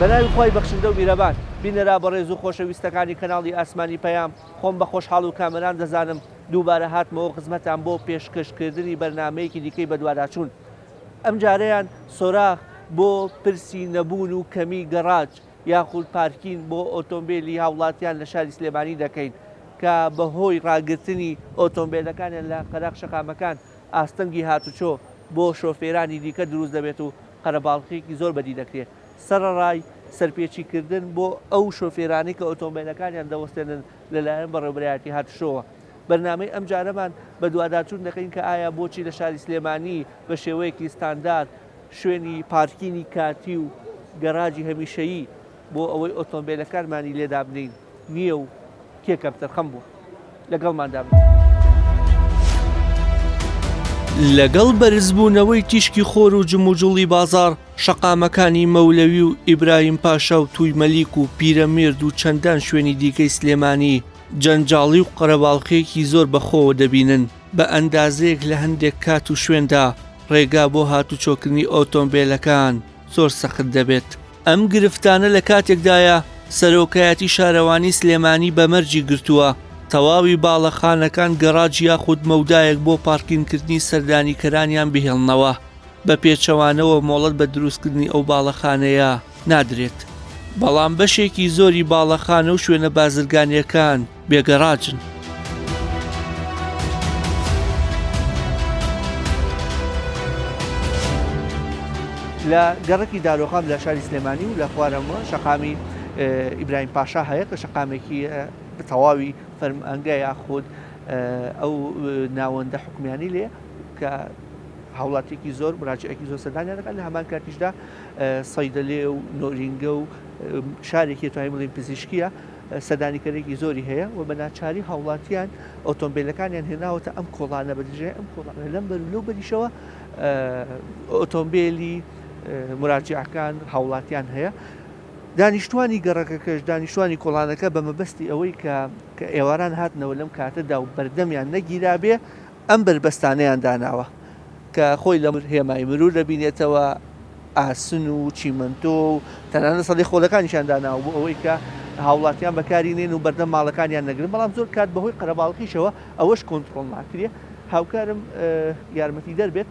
بەناوی خۆی بەخشندە و میرەبان بینەرا بە ڕێز و خۆشەویستەکانی کەناڵی ئاسمانی پەیام خۆم بە خۆشحاڵ و کامەران دەزانم دووبارە هاتمەوە خزمەتان بۆ پێشکەشکردنی بەرنامەیەکی دیکەی بەدواداچوون. ئەم جارەیان سۆراخ بۆ پرسی نەبوون و کەمی گەڕاج یاخود پارکین بۆ ئۆتۆمبیلی هاوڵاتیان لە شاری سلێمانی دەکەین کە بەهۆی ڕاگررتنی ئۆتۆمبیلەکانیان لە قەراق شەقامەکان ئاستەنگی هاتوچۆ بۆ شۆفێرانی دیکە دروست دەبێت و قەرەباڵقێکی زۆر بەدی دەکرێت. سەرڕای سەرپێچیکردن بۆ ئەو شۆفێرانی کە ئۆتۆمبیلەکانیان دەوەستێنن لەلایەن بەڕێوەبەرایەتی هاتوشەوە. بەرنامەی ئەم جارەمان بە دوواداچوون دەکەین کە ئایا بۆچی لە شاری سلێمانی بە شێوەیەکی ستاندار شوێنی پارکینی کاتی و گەراجی هەمیشەیی بۆ ئەوەی ئۆتۆمبیلەکانمانی لێدا بنین نییە و کێکە بتەرخەم بووە. لەگەڵماندا بن. لەگەڵ بەرزبوونەوەی تیشکی خۆر و جموجوڵی بازار شەقامەکانی مەولەوی و ئیبراهیم پاشا و توی مەلیک و پیرەمێرد و چەندان شوێنی دیکەی سلێمانی جەنجاڵی و قەرەباڵقەیەکی زۆر بەخۆوە دەبینن بە ئەندازەیەک لە هەندێک کات و شوێندا ڕێگا بۆ هاتوچۆکردنی ئۆتۆمبیلەکان زۆر سەخت دەبێت. ئەم گرفتانە لە کاتێکدایە سەرۆکایەتی شارەوانی سلێمانی بەمەرجی گرتووە تەواوی باڵەخانەکان گەڕاج یاخود مەودایەک بۆ پارکینکردنی سەردانیکەرانیان بهێڵنەوە بە پێچەوانەوە مۆڵەت بە دروستکردنی ئەو باڵەخانەیە نادرێت. بەڵام بەشێکی زۆری باڵەخانە و شوێنە بازرگانیەکان بێگەڕاجن. لە گەڕێکی دارۆخان لە شاری سلێمانی و لە خوارەوە شەقامی ئیبراهیم پاشا هەیە کە شەقامێکی تەواوی فەرمانگە یاخود ئەو ناوەندە حکومیانی لێ کە هاوڵاتێکی زۆر مراجعێکی زۆر سەردانیان دەکات لە هەمان کاتیشدا سەیدەلێ و نۆرینگە و شارێکی توانای بڵین پزیشکیە سەردانیکەرێکی زۆری هەیە و بە ناچاری هاوڵاتیان ئۆتۆمبیلەکانیان هێناوەتە ئەم کۆڵانە بەدرژێ ئەم کۆڵانە لەم بەر لەو بەریشەوە ئۆتۆمبیلی مراجعەکان هاوڵاتیان هەیە. دانیشتوانی گەڕەکەکەش دانیشتوانی کۆڵانەکە بە مەبەستی ئەوەی کە ئێواران هاتنەوە لەم کاتەدا و بەردەمیان نەگیرا بێ ئەم بربەستانەیان داناوە کە خۆی لە هێمای مرور دەبینێتەوە ئاسن و چیمەنتۆ و تەنانە سەڵی خۆلەکانیشان داناوە بۆ ئەوەی کە هاوڵاتیان بەکارینێن و بەردەم ماڵەکانیان نەگرن. بەڵام زۆر کات بەهۆی قەرەباڵقیشەوە ئەوەش کۆنتڕۆڵ ناکرێ. هاوکارم یارمەتی دەربێت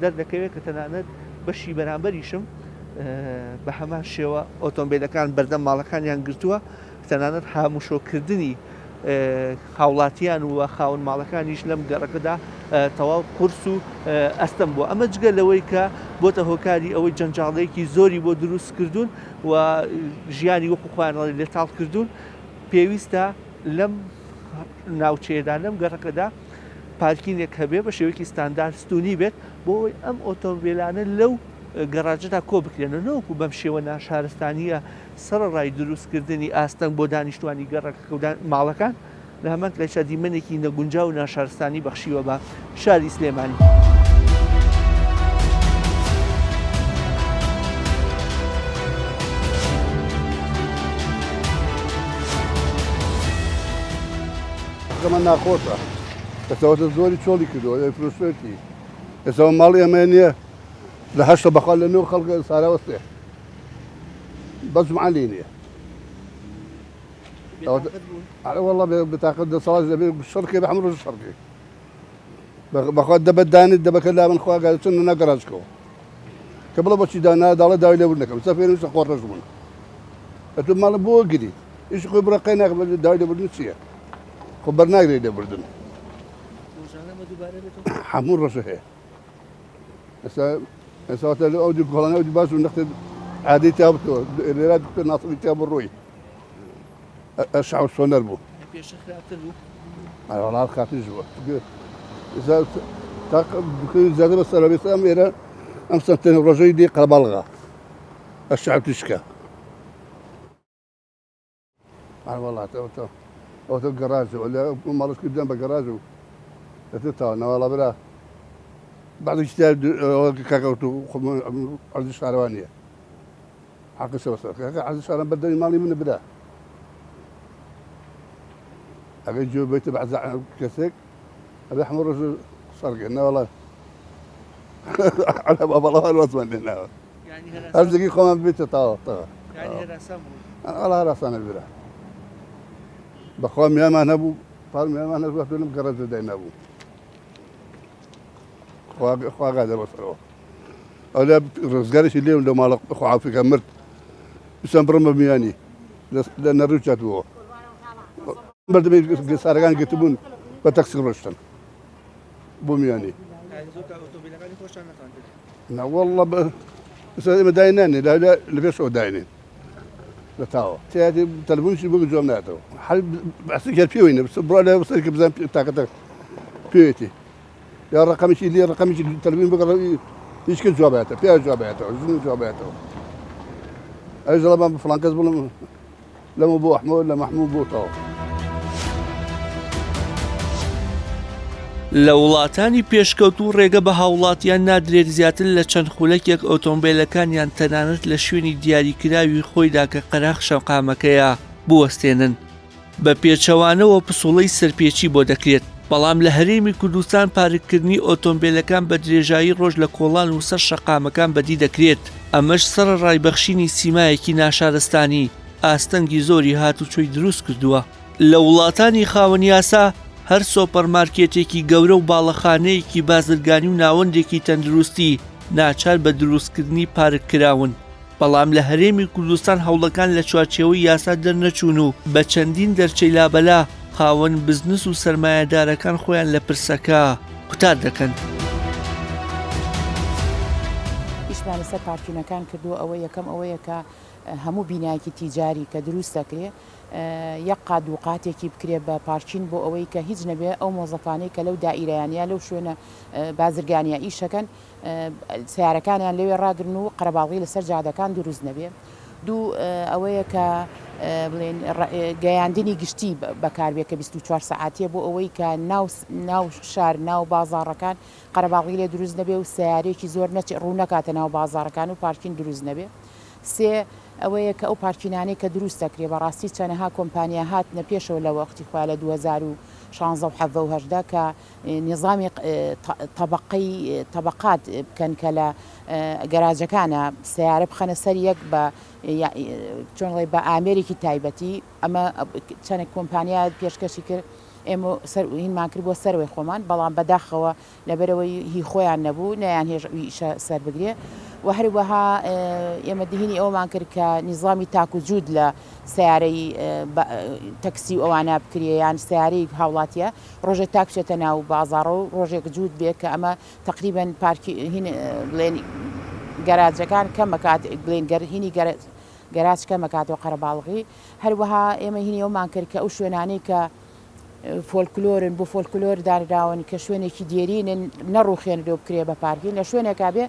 دەردەکەوێت کە تەنانەت بەشی بەرامبەریشم بە هەمان شێوە ئۆتۆمبیلەکان بەردەم ماڵەکانیان گرتووە تەنانەت هاموشۆکردنی هاوڵاتیان و خاون ماڵەکانیش لەم گەڕەکەدا تەواو قورس و ئەستەم بووە. ئەمە جگە لەوەی کە بۆتە هۆکاری ئەوەی جەنجاڵەیەکی زۆری بۆ دروست کردوون و ژیانی وەکو خۆیانەڵی لێتاڵ کردوون پێویستە لەم ناوچەیەدا لەم گەڕەکەدا پارکینێک هەبێ بە شێوەیەکی ستاندار ستونی بێت بۆ ئەوەی ئەم ئۆتۆمبیلانە لەو گەڕاجەدا کۆ بکرێنە نەوەکو بەم شێوە ناشارستانیە سەرڕای دروستکردنی ئاستەنگ بۆ دانیشتوانی گەڕەکە ماڵەکان لە هەمان کلێشە دیمەنێکی نەگونجاو و ناشارستانی بەخشیوە بە شاری سلێمانی. من ناخۆشە کەسەوەتە زۆری چۆڵی کردەوە فرۆشێتی ئێسەوە ماڵی ئەمە نییە لە هەشتە بەخوا لە نێو خەڵکە ساراوەستێ بەس جمعەلی نییە وەڵڵا بتاقەت دە ساڵاش دەبێت شەڕکێ بە هەموو ڕۆژ شەڕکێ بەخوا دەبەدانیت دەبەکە لا من خوا چون نەگەڕاجکەوە کە بڵە بۆچی دانا داڵە داوای لێبوور نەکەم سە پێویستە خۆڕەش بوون ئەتو ماڵە بۆ گری ئیش خۆی بڕەقەی ناکە داوای لێبوردن چییە خۆ بەرناگرێت لێبوردن هەموو ڕۆژە هەیە ئێستا ئەو دی کۆڵانە ئەو دی باش و نەختێت عادەی تا بتەوە لێرا دکتۆر ناسڵی تا بڕۆی ئەشعو سۆنەر بوو وەڵا خاتریش بووە زیادە بە سەرەبێت ئەم ئێرە ئەم سەمتێنە ڕۆژەی دی قەرەباڵغا ئەشعو تیشکە وەڵاتەوە ئەوتە گەڕاجەوە لە ماڵش کردیان بە گەڕاج و دەتێتەوە نەوەڵا برا بعضی شتیان کاکەوت و عەرزی شارەوان نییە حەقیشەوە سەر عەرزی شارەوان بەردەمی ماڵی منە برا ئەگەر گوێ بێتە بە کەسێک ئەبێ هەموو ڕۆژ سەرگێن نەوەڵا بەڵەوان وەزمان لێناوە هەرزێکی خۆمان بێتە تاوە يعني هراسان بوو الله راسنا البرا بخوام يا ما نبو قال يا ما نبو دون قرز دينا ابو خوا هذا بصروا ولا رزقارش اللي ولا مال اخو عافيك مرت بسم برم مياني لان رجعت هو برد سارغان كتبون بتكسر رشتن بومياني يعني زوجة أوتوبيلا كان يخش أنا كان لا والله بس دايناني لا اللي بيسعوا داينين لا تاو تياتي تلفون شي بقى جومناتو حل بس قال فيوين بس برا بس كبزان تاكتك فيتي يا رقم شي اللي رقم شي التلفون بقى يشكل جواباته فيها جواباته عزوم جواباته اجل ما فلان كذب لما ابو احمد لما محمود بو تاو لە وڵاتانی پێشکەوتوو ڕێگە بە هاوڵاتیان نادرێت زیاتر لە چەند خولەکێک ئۆتۆمبیلەکانیان تەنانەت لە شوێنی دیاریکراوی خۆیدا کە قەراغ شەقامەکەیە بوەستێنن بە پێچەوانەوە پسوڵەی سەرپێچی بۆ دەکرێت بەڵام لە هەرێمی کوردستان پارکردنی ئۆتۆمبیلەکان بە درێژایی ڕۆژ لە کۆڵان و سەر شەقامەکان بەدی دەکرێت ئەمەش سەر ڕایبەخشینی سیمایەکی ناشارستانی ئاستەنگی زۆری هاتوچۆی دروست کردووە لە وڵاتانی خاوەن یاسا هەر سۆپەرمارکێتێکی گەورە و باڵەخانەیەکی بازرگانی و ناوەندێکی تەندروستی ناچار بە دروستکردنی پارکراون بەڵام لە هەرێمی کوردستان هەوڵەکان لە چوارچێوەی یاسا دەرنەچوون و بە چەندین دەرچەی لابەلا خاوەن بزنس و سەرمایەدارەکان خۆیان لە پرسەکە قوتار دەکەن. ئیشمان لەسەر پارکینەکان کردو ئەوە یەکەم ئەوەیە کە هەموو بینایکی تیجاری کە دروست دەکرێ یەک قات و قاتێکی بکرێ بە پارچین بۆ ئەوەی کە هیچ نەبێ ئەو مۆزەفانەی کە لەو دائیرەیانیا لەو شوێنە بازرگانیە ئیشەکەن سیارەکانیان لەوێ ڕاگرن و قەرەباڵغی لەسەر جادەکان دروست نەبێ دوو ئەوەیە کە بڵێن گەیاندنی گشتی بەکاربێت کە 24 سەعاتیە بۆ ئەوەی کە ناو شار ناو بازاڕەکان قەرەباڵغی لێ دروست نەبێ و سیارێکی زۆر ڕوونەکاتە ناو بازاڕەکان و پارکین دروست نەبێ سێ ئەوەیە کە ئەو پارکینانەی کە دروست دەکرێت بەڕاستی چەندەها کۆمپانیا هاتنە پێشەوە لە وەختی خوا لە 2016 کە نظامی طبقات بکەن کە لە گەراجەکانە سیارە بخەنە سەر یەک بە چۆنڵێ بە ئامێرێکی تایبەتی ئەمە چەند کۆمپانیا پێشکەشی کرد ئێمە هینمان کرد بۆ سەروەی خۆمان بەڵام بەداخەوە لەبەرەوەی هی خۆیان نەبوو نەیان هێژئیشە سەر بگرێ و هەروەها ئێمە دهینی ئەومان کرد کە نیظامی تاک و جوود لە سیارەی تەکسی و ئەوانە بکرێ یان سیارەی هاوڵاتیە ڕۆژێک تاک بچێتە ناو بازاڕە و ڕۆژێک جوود بێت کە ئەمە تقریبەن بڵێن گەراجەکان کەمەکات بڵێن هینی گەراج کەمەکاتەوە قەرەباڵغی هەروەها ئێمە هینی ئەومان کرد کە ئەو شوێنانەی کە فۆلکلۆرن بۆ فۆلکلۆر دانراون کە شوێنێکی دێرینن نەڕوخێنرێ بکرێ بە پارکین لە شوێنێکا بێ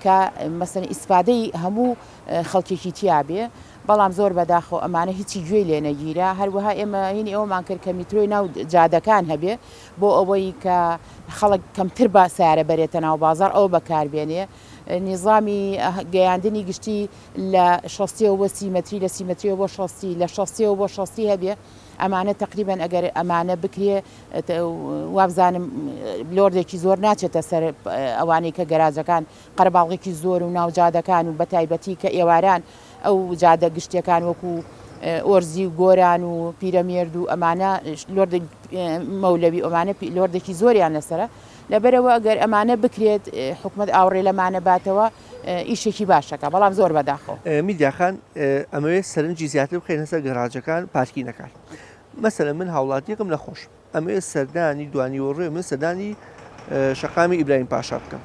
کە مەسەن ئیسفادەی هەموو خەڵکێکی تیا بێ بەڵام زۆر بەداخۆ ئەمانە هیچی گوێی لێ نەگیرە هەروەها ئێمە هینی ئەومان کرد کە میترۆی ناو جادەکان هەبێ بۆ ئەوەی کە خەڵک کەمتر بە سیارە بەرێتە ناو بازار ئەو بەکاربێنێ نظامی گەیاندنی گشتی لە 60 سیمەتری لە سیمەتریەوە بۆ 60 لە 60 بۆ 60 هەبێ ئەمانە تقریبان ئەگەر ئەمانە بکرێ وابزانم لۆردێکی زۆر ناچێتە سەر ئەوانەی کە گەراجەکان قەرەباڵغێکی زۆر و ناوجادەکان و بەتایبەتی کە ئێواران ئەو جادە گشتیەکان وەکو ئۆرزی و گۆران و پیرەمێرد و ئەمانە لۆرد مەولەوی ئەمانە لۆردێکی زۆریان لەسرە لەبەرەوە ئەگەر ئەمانە بکرێت حکومت ئاوڕێ لەمانە باتەوە ئیشێکی باشەکە بەڵام زۆر بەداخۆ میدیاخان ئەمەوێت سەرنجی زیاتر بخێنە سەر گەراجەکان پارکینەکان مەسەلەن من هاوڵاتیەکەم نەخۆش ئەمەوێت سەردانی دوانیوەڕێ من سەردانی شەقامی ئیبراهیم پاشا بکەم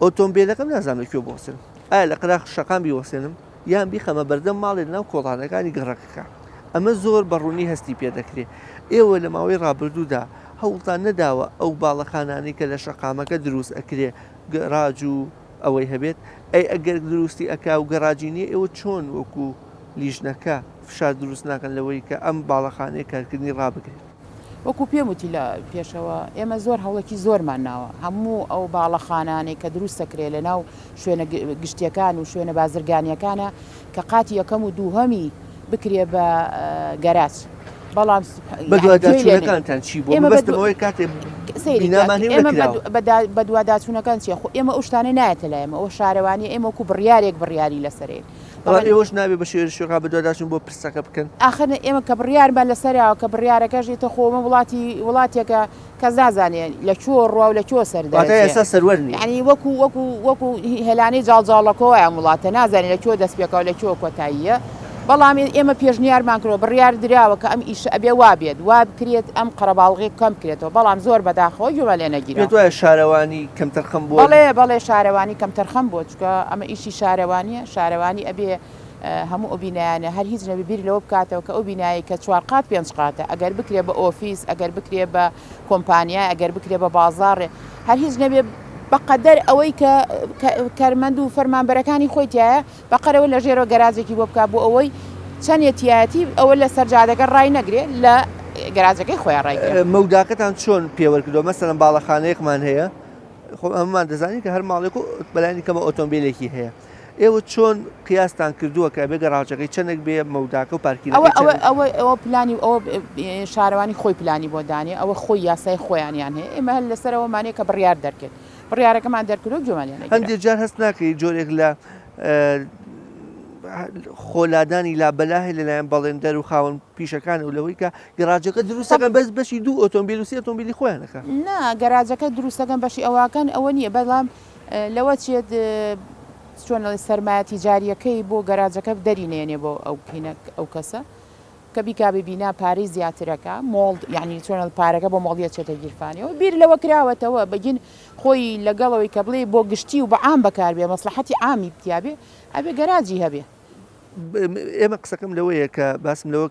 ئۆتۆمبیلەکەم نازانم لەکوێ بوەستێنم ئایا لە قەراغ شەقام بیوەستێنم یان بیخەمە بەردەم ماڵێ ناو کۆڵانەکانی گەڕەکەکە ئەمە زۆر بەڕوونی هەستی پێ دەکرێت ئێوە لە ماوەی ڕابردوودا هەوڵتان نەداوە ئەو باڵەخانانی کە لە شەقامەکە دروست ئەکرێ گەراج و ئەوەی هەبێت ئەگەر دروستی ئەکا و گەراجینی ئێوە چۆن وەکو لیژنەکە فشار دروست ناکەن لەوەی کە ئەم باڵەخانەیە کارکردنی ڕابگرێت وەکو پێم وتی لە پێشەوە ئێمە زۆر هەوڵێکی زۆرمان ناوە هەموو ئەو باڵەخانانەی کە دروست دەکرێت لە ناو شوێنە گشتیەکان و شوێنە بازرگانیەکانە کە قاتی یەکەم و دووهەمی بکرێ بە گەراج بەڵام بەدواداچوونەکانتان چی بۆ بەستەوەی کاتێ بە دوواداچوونەکان چیە خۆ ئێمە ئەو شتانە نایەتە لە ئێمە ئەو شارەوانی ئێمە وەکو بڕیارێک بڕیاری لەسەرێن ئێوەش نابێ بە شێرشێکا بە دوواداشن بۆ پرسەکە بکەن آخر ئێمە کە بڕیارمان لەسەرەوە کە بڕیارەکەش ئێتە خۆمە وڵاتێکە کەس نازانێت لە کوێ ڕوا و لە کوێ سەردەچێت ئێستا سەروەرنی ینی وەکو هێلانەی جاڵجاڵەکەوەیان وڵاتە نازانێت لە کوێ دەستپێکەوە لە کوێ کۆتاییە بەڵام ئێمە پێشنیارمان کردەوە بڕیار درراوە کە ئەم ئیش ئەبێ وابێت وا بکرێت ئەم قەرەباڵغی کەم کرێتەوە بەڵام زۆر بەداخەوە گوێمە لێ نەگیرێت وایە شارەوانی کەم تەرخەم بۆ بەڵێ شارەوانی کەم تەرخەم بۆ چکە ئەمە ئیشی شارەوانی ئەبێ هەموو ئەو بینایانە هەر هیچ نەبێ بیر لەوە بکاتەوە کە ئەو بینایی کە 4 قات 5 قاتە ئەگەر بکرێ بە ئۆفیس ئەگەر بکرێ بە کۆمپانیا ئەگەر بکرێ بە بازاڕێ هەر هیچ نەبێ بەقەدەر ئەوەی کە کارمەند و فەرمانبەرەکانی خۆی تایە بەقەرەوە لە ژێرەوە گەراجێکی بۆ بکات بۆ ئەوەی چەندێتیایەتی ئەوە لە سەرجادەکە ڕای نەگرێت لە گەراجەکەی خۆیان ڕایگرێت مەوداکەتان چۆن پێوەرکردەوە مەسەڵەن باڵەخانەیەکمان هەیە ئەممان دەزانین کە هەر ماڵێک و بەلایانی کەمە ئۆتۆمبیلێکی هەیە ئێوە چۆن قیاستان کردووە کە بێ گەراجەکەی چەندێک بێ مەوداکە و پارکینەکەی ئەوە پلانی ئەوە شارەوانی خۆی پلانی بۆ دانێ ئەوە خۆی یاسای خۆیانیان هەیە ئێمە هەر لەسەرەوەمانەیە کە بڕیار دەرکرد بڕیارەکەمان دەرکردو جوانیان هەندێک جار هەست ناکەی جۆرێک لە خۆلادانی لابەلاهی لەلایەن بەڵێندەر و خاوەن پیشەکان و لەوەی کە گەراجەکە دروستەکەن بەس بەشی 2 ئۆتۆمبیل و 3 ئۆتۆمبیلی خۆیانەکە نا گەراجەکە دروستەکەن بەشی ئەوواکەن ئەوە نییە بەڵام لەوە چێت چۆنەڵی سەرمایەتی جاریەکەی بۆ گەراجەکە دەرینێنێ بۆ ئەو کەسە کە بیکابێ بینا پارەی زیاترەکە مۆڵ یعنی چۆنە پارەکە بۆ مۆڵیە چێتە گیرفانەوە بیر لەوە کراوەتەوە بەگین خۆی لەگەڵەوەی کە بڵێ بۆ گشتی و بە عام بەکاربێ مەسلحەتی عامی بتیابێ ئەبێ گەراجی هەبێ ئێمە قسەکەم لەوەیە کە باسم لەوە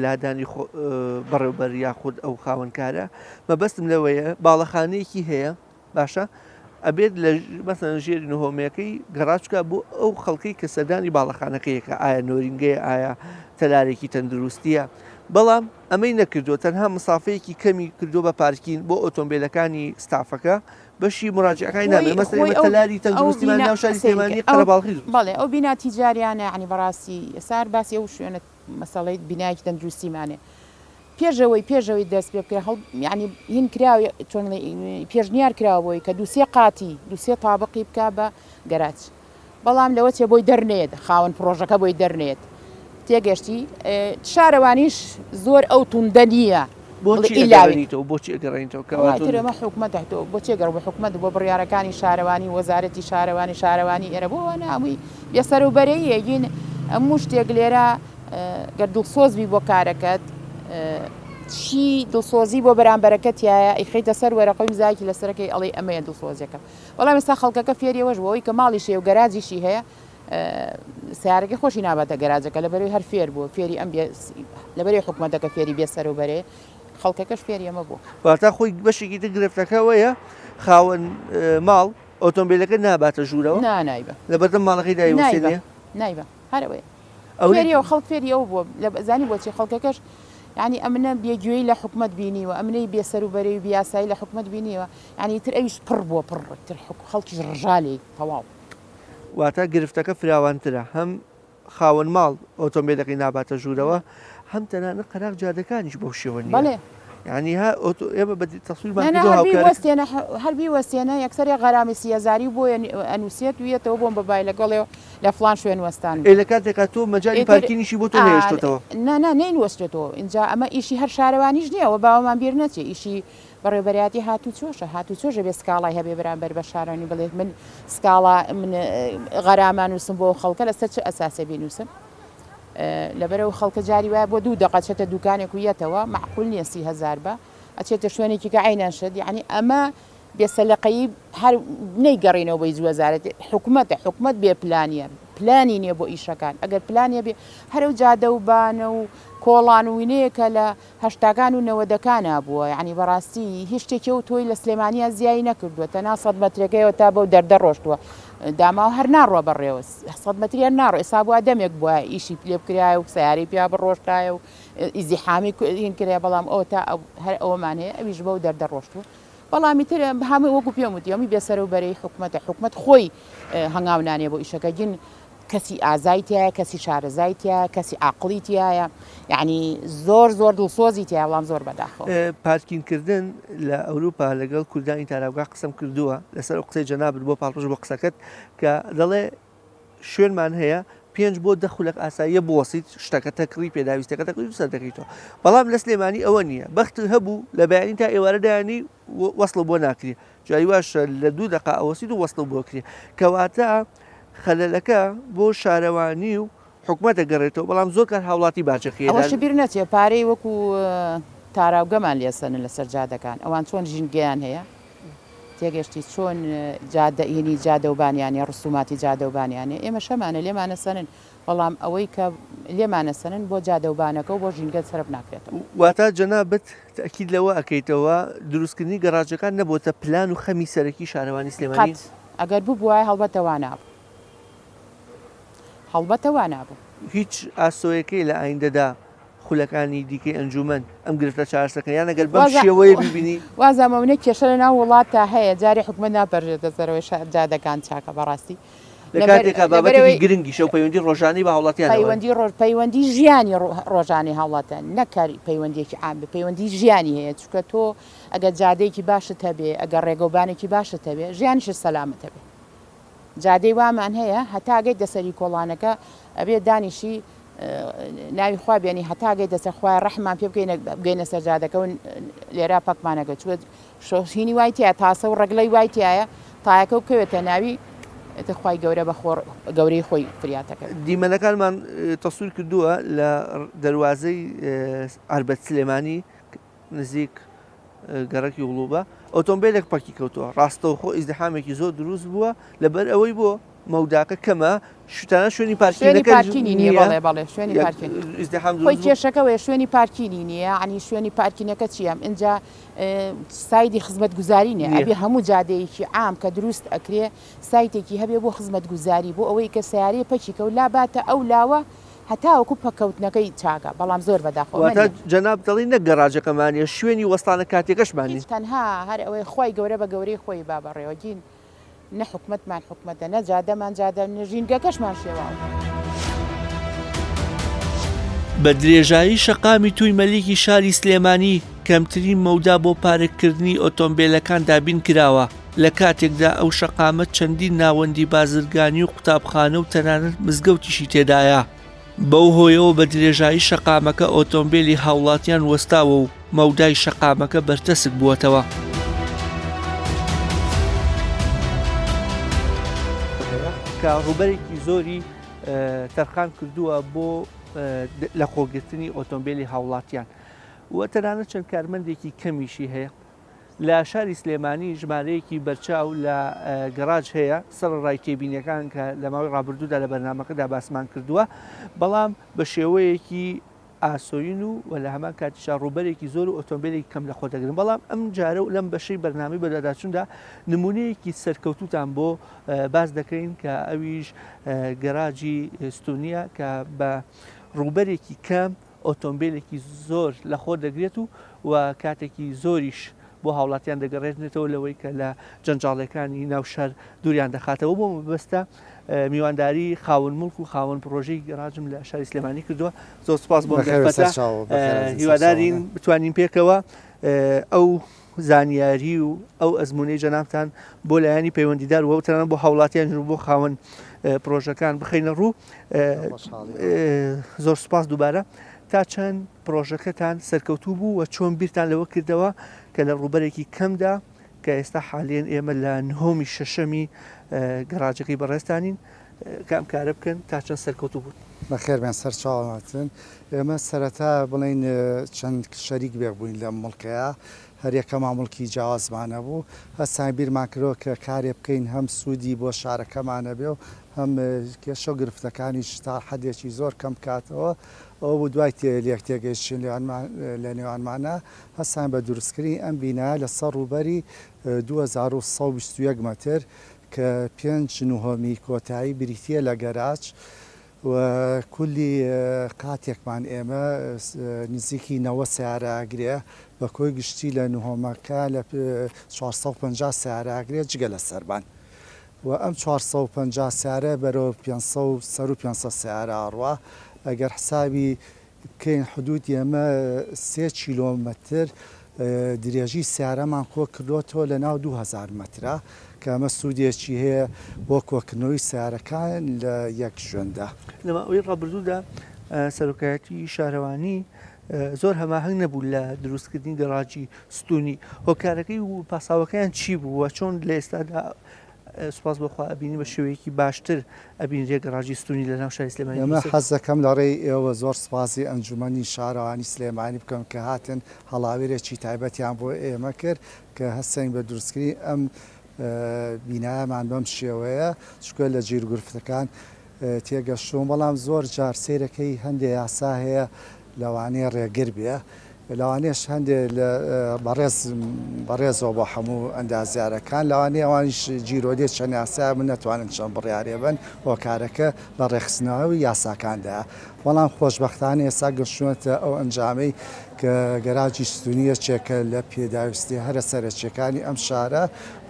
لادانی بەڕێوبەر یاخود ئەو خاوەنکارە مەبەستم لەوەیە باڵەخانەیەکی هەیە باشە ئەبێت لە مەسەن ژێری نهۆمەکەی گەڕاچکە بۆ ئەو خەڵکەی کە سەردانی باڵەخانەکەیەکە ئایا نۆرینگەیە ئایا تەلارێکی تەندروستیە بەڵام ئەمەی نەکردو تەنها مسافەیەکی کەمی کردو بە پارکین بۆ ئۆتۆمبیلەکانی ستافەکە بەشی مراجعەکانی نامێت مەسەڵەن تەلاری تەندروستیمان ناو شاری سلێمانی قەرەباڵغی بەڵێ ئەو بینا تیجاریانە عنی بەڕاستی ئێسار باسی ئەو شوێنە مەسەڵەی بینایکی تەندروستیمانێ پێشەوەی دەست پێ بکرێ ینی هین کراوی چۆن پێشنیار کراوەوەی کە دووسێ قاتی دووسێ تابقی بک بە گەراج بەڵام لەوە چێ بۆی دەرنێت خاوەن پرۆژەکە بۆی دەرنێت تێگەشتی شارەوانیش زۆر ئەو توندە نییە بۆچی ئەگەڕێنیتەوە حکومەتەوە بۆچێ گەڕ بە حکومەت بۆ بڕیارەکانی شارەوانی وەزارەتی شارەوانی ئێرە بۆ ناوی بێسەر و بەرەی یەگین هەموو شتێک لێرە گەر دڵسۆزبی بۆ کارەکەت چی دڵسۆزی بۆ بەرامبەرەکەتیایە ئیخیتە سەر وەرەقەی زایکی لەسەرەکەی ئەڵێ ئەمەیە دڵسۆزیەکە بەڵام ئێستا خەڵکەکە فێریەوەش بۆەوەی کە ماڵی شێ و گەراجیشی هەیە سیارەکە خۆشی ناباتە گەراجەکە لەبەرەوەی هەر فێر بوو فێری ئەم لەبەرەوەی حکومەتەکە فێری بێسەر و بەرێ خەڵکەکەش فێری ئەمە بوو واتە خۆی بەشێکی تر گرفتەکەوەیە خاوەن ماڵ ئۆتۆمبیلەکە ناباتە ژوورەوە نایبە لەبەردەم ماڵەکەی داوسێنێ نایبە هەرەوەی فێریەوە خەڵک فێری ئەو بووە لە زانی بۆچی خەڵکەکەش ینی ئەمنە بێگوێی لە حکومت بینیوە ئەمنەی بێسەر و بەرەوی بیاسایی لە حکومت بینیوە ینی تر ئەویش پڕ بووە پڕتر خەڵکیش ڕژالی تەواو واتە گرفتەکە فراوانترە هەم خاوەن ماڵ ئۆتۆمبیلەکەی ناباتە ژوورەوە هەم تەنانە قەراغ جادەکانیش بەو شێوەنی بەڵێ ینی ئێمە بە تەسویرمان هەربی وەستێنە یەکسەری غەرامی سیەزاری بۆ ئەنووسێت وێتەوە بۆم بەبای لەگەڵێ لە فلان شوێن وەستان لە کاتێکا تۆ مەجای پارکینیشی بۆ تۆ نێشتێتەوە نینوەستێتەوە اینجا ئەمە ئیشی هەر شارەوانیش نییەوە باوەمان بیر نەچێ ئیشی بەڕێبەریاتی هاتوو چۆشە بێ سکاڵای هەبێ بەرامبەر بە شارانی بڵێت من سکاڵا من غەرامان نووسم بۆ خەڵکە لەسەر چه ئەساسێ بینوسم لەبەرەوە خەڵکە جاری وایە بۆ 2 دقە چێتە دوکانێک و یەتەوە معقول نییە 30,000 بە ئەچێتە شوێنێکی کە عینان شت یعنی ئەمە بێسەلقەیی هەر نەیگەڕینەوە بەی وەزارەت حکومەت بێ پلانی نییە بۆ ئیشەکان ئەگەر پلانیە بێ هەرو جادە و بانە و کۆڵان و وینەیەکە لە هەشتاکان و 90ەکانە بووە یعنی بەڕاستی هیچ شتێکی و تۆی لە سلێمانیا زیایی نەکردووە تەنها 100 مەترەکەیەوە تا بەو دەردە ڕۆشتووە داماوە هەر ناڕۆ بەڕێوە 100 مەتریان ناڕۆ ئێستا بووە دەمێک بووە ئیشی پلێ بکرایە و سیاری پیا بڕۆشتایە و ئیزیحامی هین کرێ بەڵام ئەو تا هەر ئەوەمان هەیە ئەویش بەو دەردە ڕۆشتووە بەڵامی تر هەموو وەکو پێم وتی ئەمی بێسەر و بەرەی حکومەت خۆی هەنگاونانێ بۆ ئیشەکە گین کەسی ئازایتیایە کەسی شارەزایتیە کەسی عقلیتیایە یعنی زۆر دڵسۆزی تیا وڵام زۆر بەداخەوە پارکینکردن لە ئەوروپا لەگەڵ کوردانی تاراوگا قسەم کردووە لەسەر قسەی جەنابت بۆ پاڵپژ بۆ قسەکەت کە دەڵێ شوێنمان هەیە 5 بۆ 10 خولەک ئاساییە بوەسیت شتەکە تەکڕی پێداویستەکە تەکڕی سەر دەکەیتەوە بەڵام لە سلێمانی ئەوە نییە بەخت هەبوو لە بەیانی تا ئێوارەدایانی وەسڵ بۆ ناکرێ جایی واش لە 2 دقا ئەوەسیت و وەسڵ بۆ کرێ کەواتە خەلەلەکە بۆ شارەوانی و حکومەتە گەڕێتەوە بەڵام زۆر کار هاوڵاتی باجەقیە ئەوەش بیر نەچێ پارەی وەکو تاراوگەمان لێسەنن لەسەر جادەکان ئەوان چۆن ژینگەیان هەیە تێگەشتی چۆن جادەئینی جادەوبانیانە ڕسوماتی جادەوبانیانێ ئێمە شەمانە لێمانە سەنن بەڵام ئەوەی کە لێمانە سەنن بۆ جادەوبانەکە و بۆ ژینگە سەرف ناکرێتەوە واتە جەنابەت تەکید لەوە ئەەکەیتەوە دروستکردنی گەڕاجەکان نەبووتە پلان و خەمی سەرەکی شارەوانی سلێمانی ئەگەر بوو بووای هەڵبەتەوە نابوو هەڵبەتەوە نابوو هیچ ئاسۆیەکەی لە ئایندەدا خولەکانی دیکەی ئەنجومەن ئەم گرفتە چارەسەکە یان ئەگەر بەم شێوەیە ببینی وازامەونە کێشە لە ناو وڵاتە هەیە جاری حکومەت ناپەرژێتە سەرەوەی جادەکان چاکە بەڕاستی لە کاتێکا بابەتێکی گرنگی شەو پەیوەندی ڕۆژانی بە هاوڵاتیان پەیوەندی ژیانی ڕۆژانی هاوڵاتە نەکاری پەیوەندێکی عام بە پەیوەندی ژیانی هەیە چکە تۆ ئەگەر جادەیەکی باشت هەبێ ئەگەر ڕێگەوبانێکی باشت هەبێ ژیانیش سەلامت هەبێ جادەی وامان هەیە هەتاگەی دەسەری کۆڵانەکە ئەبێ دانیشی ناوی خوا بێنی هەتاگەی دەسەر خوای ڕەحمان پێ بگەینە سەر جادەکەون لێرا پەکمانەکە چوە شۆشینی وای تایە تاسە و ڕگلەی وای تایە تایەکە و کەوێتە ناوی خی گەورە بە گەورەی خۆی فریاتەکە دیمەنەکانمان تەسوور کردووە لە دەواازەی ئاربەت سلێمانی نزیک گەڕێکی وڵوبە ئۆتۆمبیلێک پەکی کەوتووە ڕاستەوخۆ ئیزدحامێکی زۆر دروست بووە لەبەر ئەوەی بۆ مەوداکە کەمە شتانە شوێنی پارکینی نییە بەڵێ شوێنی خۆی کێشەکەوەیە شوێنی پارکینی نییە عنی شوێنی پارکینەکە چیام اینجا سایدی خزمەت گوزاری نیە ئەبێ هەموو جادەیەکی عام کە دروست ئەکرێ سایتێکی هەبێ بۆ خزمەت گوزاری بۆ ئەوەی کە سیارەیە پەچی کەوت لا باتە ئەو لاوە هەتاوەکو پەکەوتنەکەی چاکە بەڵام زۆر بەداخەوە جەناب دەڵی نە گەڕاجەکەمانە شوێنی وەستانە کاتێکەشمانی تەنها هەر ئەوەی خۆی گەورە بە گەورەی خۆی با بەڕێوەگین نە حکومەتمان حکومەتە نە جادەمان جادە ژینگەکەشمان شێواوە بە درێژایی شەقامی توی مەلیکی شاری سلێمانی کەمترین مەودا بۆ پارێککردنی ئۆتۆمبیلەکان دابین کراوە لە کاتێکدا ئەو شەقامەت چەندین ناوەندی بازرگانی و قوتابخانە و تەنانەت مزگەوتیشی تێدایە بەو هۆیەوە بە درێژایی شەقامەکە ئۆتۆمبیلی هاوڵاتیان وەستاوە و مەودای شەقامەکە بەرتەسک بووەتەوە کە ڕوبەرێکی زۆری تەرخان کردووە بۆ لە خۆگرتنی ئۆتۆمبیلی هاوڵاتیان و تەنانەت چەند کارمەندێکی کەمیشی هەیە لە شاری سلێمانی ژمارەیەکی بەرچاو لە گەراج هەیە سەر ڕای تێبینیەکان کە لە ماوەی ڕابردوودا لە بەرنامەکەدا باسمان کردووە بەڵام بە شێوەیەکی ئاسۆین و لە هەمان کاتیشا ڕوبەرێکی زۆر و ئۆتۆمبیلێکی کەم لە خۆ دەگرن بەڵام ئەم جارە و لەم بەشەی بەرنامی بەداداچووندا نمونەیەکی سەرکەوتوتان بۆ باز دەکەین کە ئەویش گەراجی ستونیە کە بە ڕوبەرێکی کەم ئۆتۆمبیلێکی زۆر لە خۆ دەگرێت و کاتێکی زۆریش بۆ هاوڵاتیان دەگەڕێتنێتەوە لەوەی کە لە جەنجاڵەکانی ناو شار دووریان دەخاتەوە بۆ مەبەستە میوانداری خاون مڵک و خاون پرۆژەی گەراجم لە شاری سلێمانی کردووە زۆر سپاس بۆ هیوادارین بتوانین پێکەوە ئەو زانیاری و ئەو ئەزمونەی جەنابتان بۆ لایەنی پەیوەندیدار و تەنانەت بۆ هاوڵاتیان بۆ خاوەن پرۆژەکان بخەینە ڕوو زۆر سپاس دووبارە تا چەند پرۆژەکەتان سەرکەوتوو بوو و چۆن بیرتان لەوە کردەوە کە لە ڕوبەرێکی کەمدا کە ئێستا حالیان ئێمە لە نهۆمی شەشەمی گەراجەکەی بەڕێستانین کام کارە بکەن تا چەند سەرکەوتوو بوون بەخێربیان سەر چاواتن ئێمە سەرەتا بڵین چەند شەریک بێ بووین لە مڵکەیە هەر یەکەم مامڵکی جیاوازمانە بوو هەستان بیرمان کردەوە کە کارێ بکەین هەم سوودی بۆ شارەکەمانە بێ و هەم کێشە و گرفتەکانیش تا حەدێکی زۆر کەم بکاتەوە ئەو بوو دوای لێک تێگەیشتن لە نێوانمانە هەستان بە دروستکردنی ئەم بینایە لە سەر ڕوبەری 2121 مەتر کە 5 کۆتایی بریتیە لە گەراج و کولی قاتێکمان ئێمە نزیکی 90 سیارەگرێ بە کۆی گشتی لە نهۆمەکە لە 450 سیارەگرێ جگە لە سەربان و ئەم 450 سیارە بەرەوە 500 سیارە ئاڕوا ئەگەر حسابی بکەین حدود ئێمە 3 کیلۆمەتر درێژی سیارەمان کۆ کردوتەوە لە ناو 2000 مەترە کە ئەمە سوودێکی هەیە بۆ کۆکردنەوەی سیارەکان لە یەک شوێندا. لەمە ئەوەی ڕابردوودا سەرۆکایەتی شارەوانی زۆر هەماهنگ نەبوو لە دروستکردنی گەڕاجی ستونی هۆکارەکەی و پاساوەکەیان چی بوو چۆن لە ئێستادا سوپاس بەخوا ئەبینی بە شێوەیەکی باشتر ئەبینرێ گەڕاجی ستونی لە ناو شاری سلێمانی. ئەمە حەز دەکەم لەڕێی ئێوە زۆر سپاسی ئەنجومەنی شارەوانی سلێمانی بکەم کە هاتن هەڵاوێرێکی تایبەتیان بۆ ئێمە کرد کە هەستین بە دروستکردنی ئەم بینایەمان بەم شێوەیە چکە لە جیرگورفتەکان تێگەشتوم بەڵام زۆر جار سیرەکەی هەندێک یاسا هەیە لەوانەیە ڕێگر بێ لەوانێش هەندێک بەڕێزەوە بۆ هەموو ئەندازیارەکان لەوانەیە ئەوانیش جیرۆدێت چەند یاسا من نەتوانن چەند بڕیارێ بن هۆکارەکە لە ڕێخستنەوەی یاساکاندا بەڵام خۆشبەختانە ئێستا گەشتوونەتە ئەو ئەنجامەی کە گەراجی ستونیە چێکە لە پێداویستی هەرە سەرچیەکانی ئەم شارە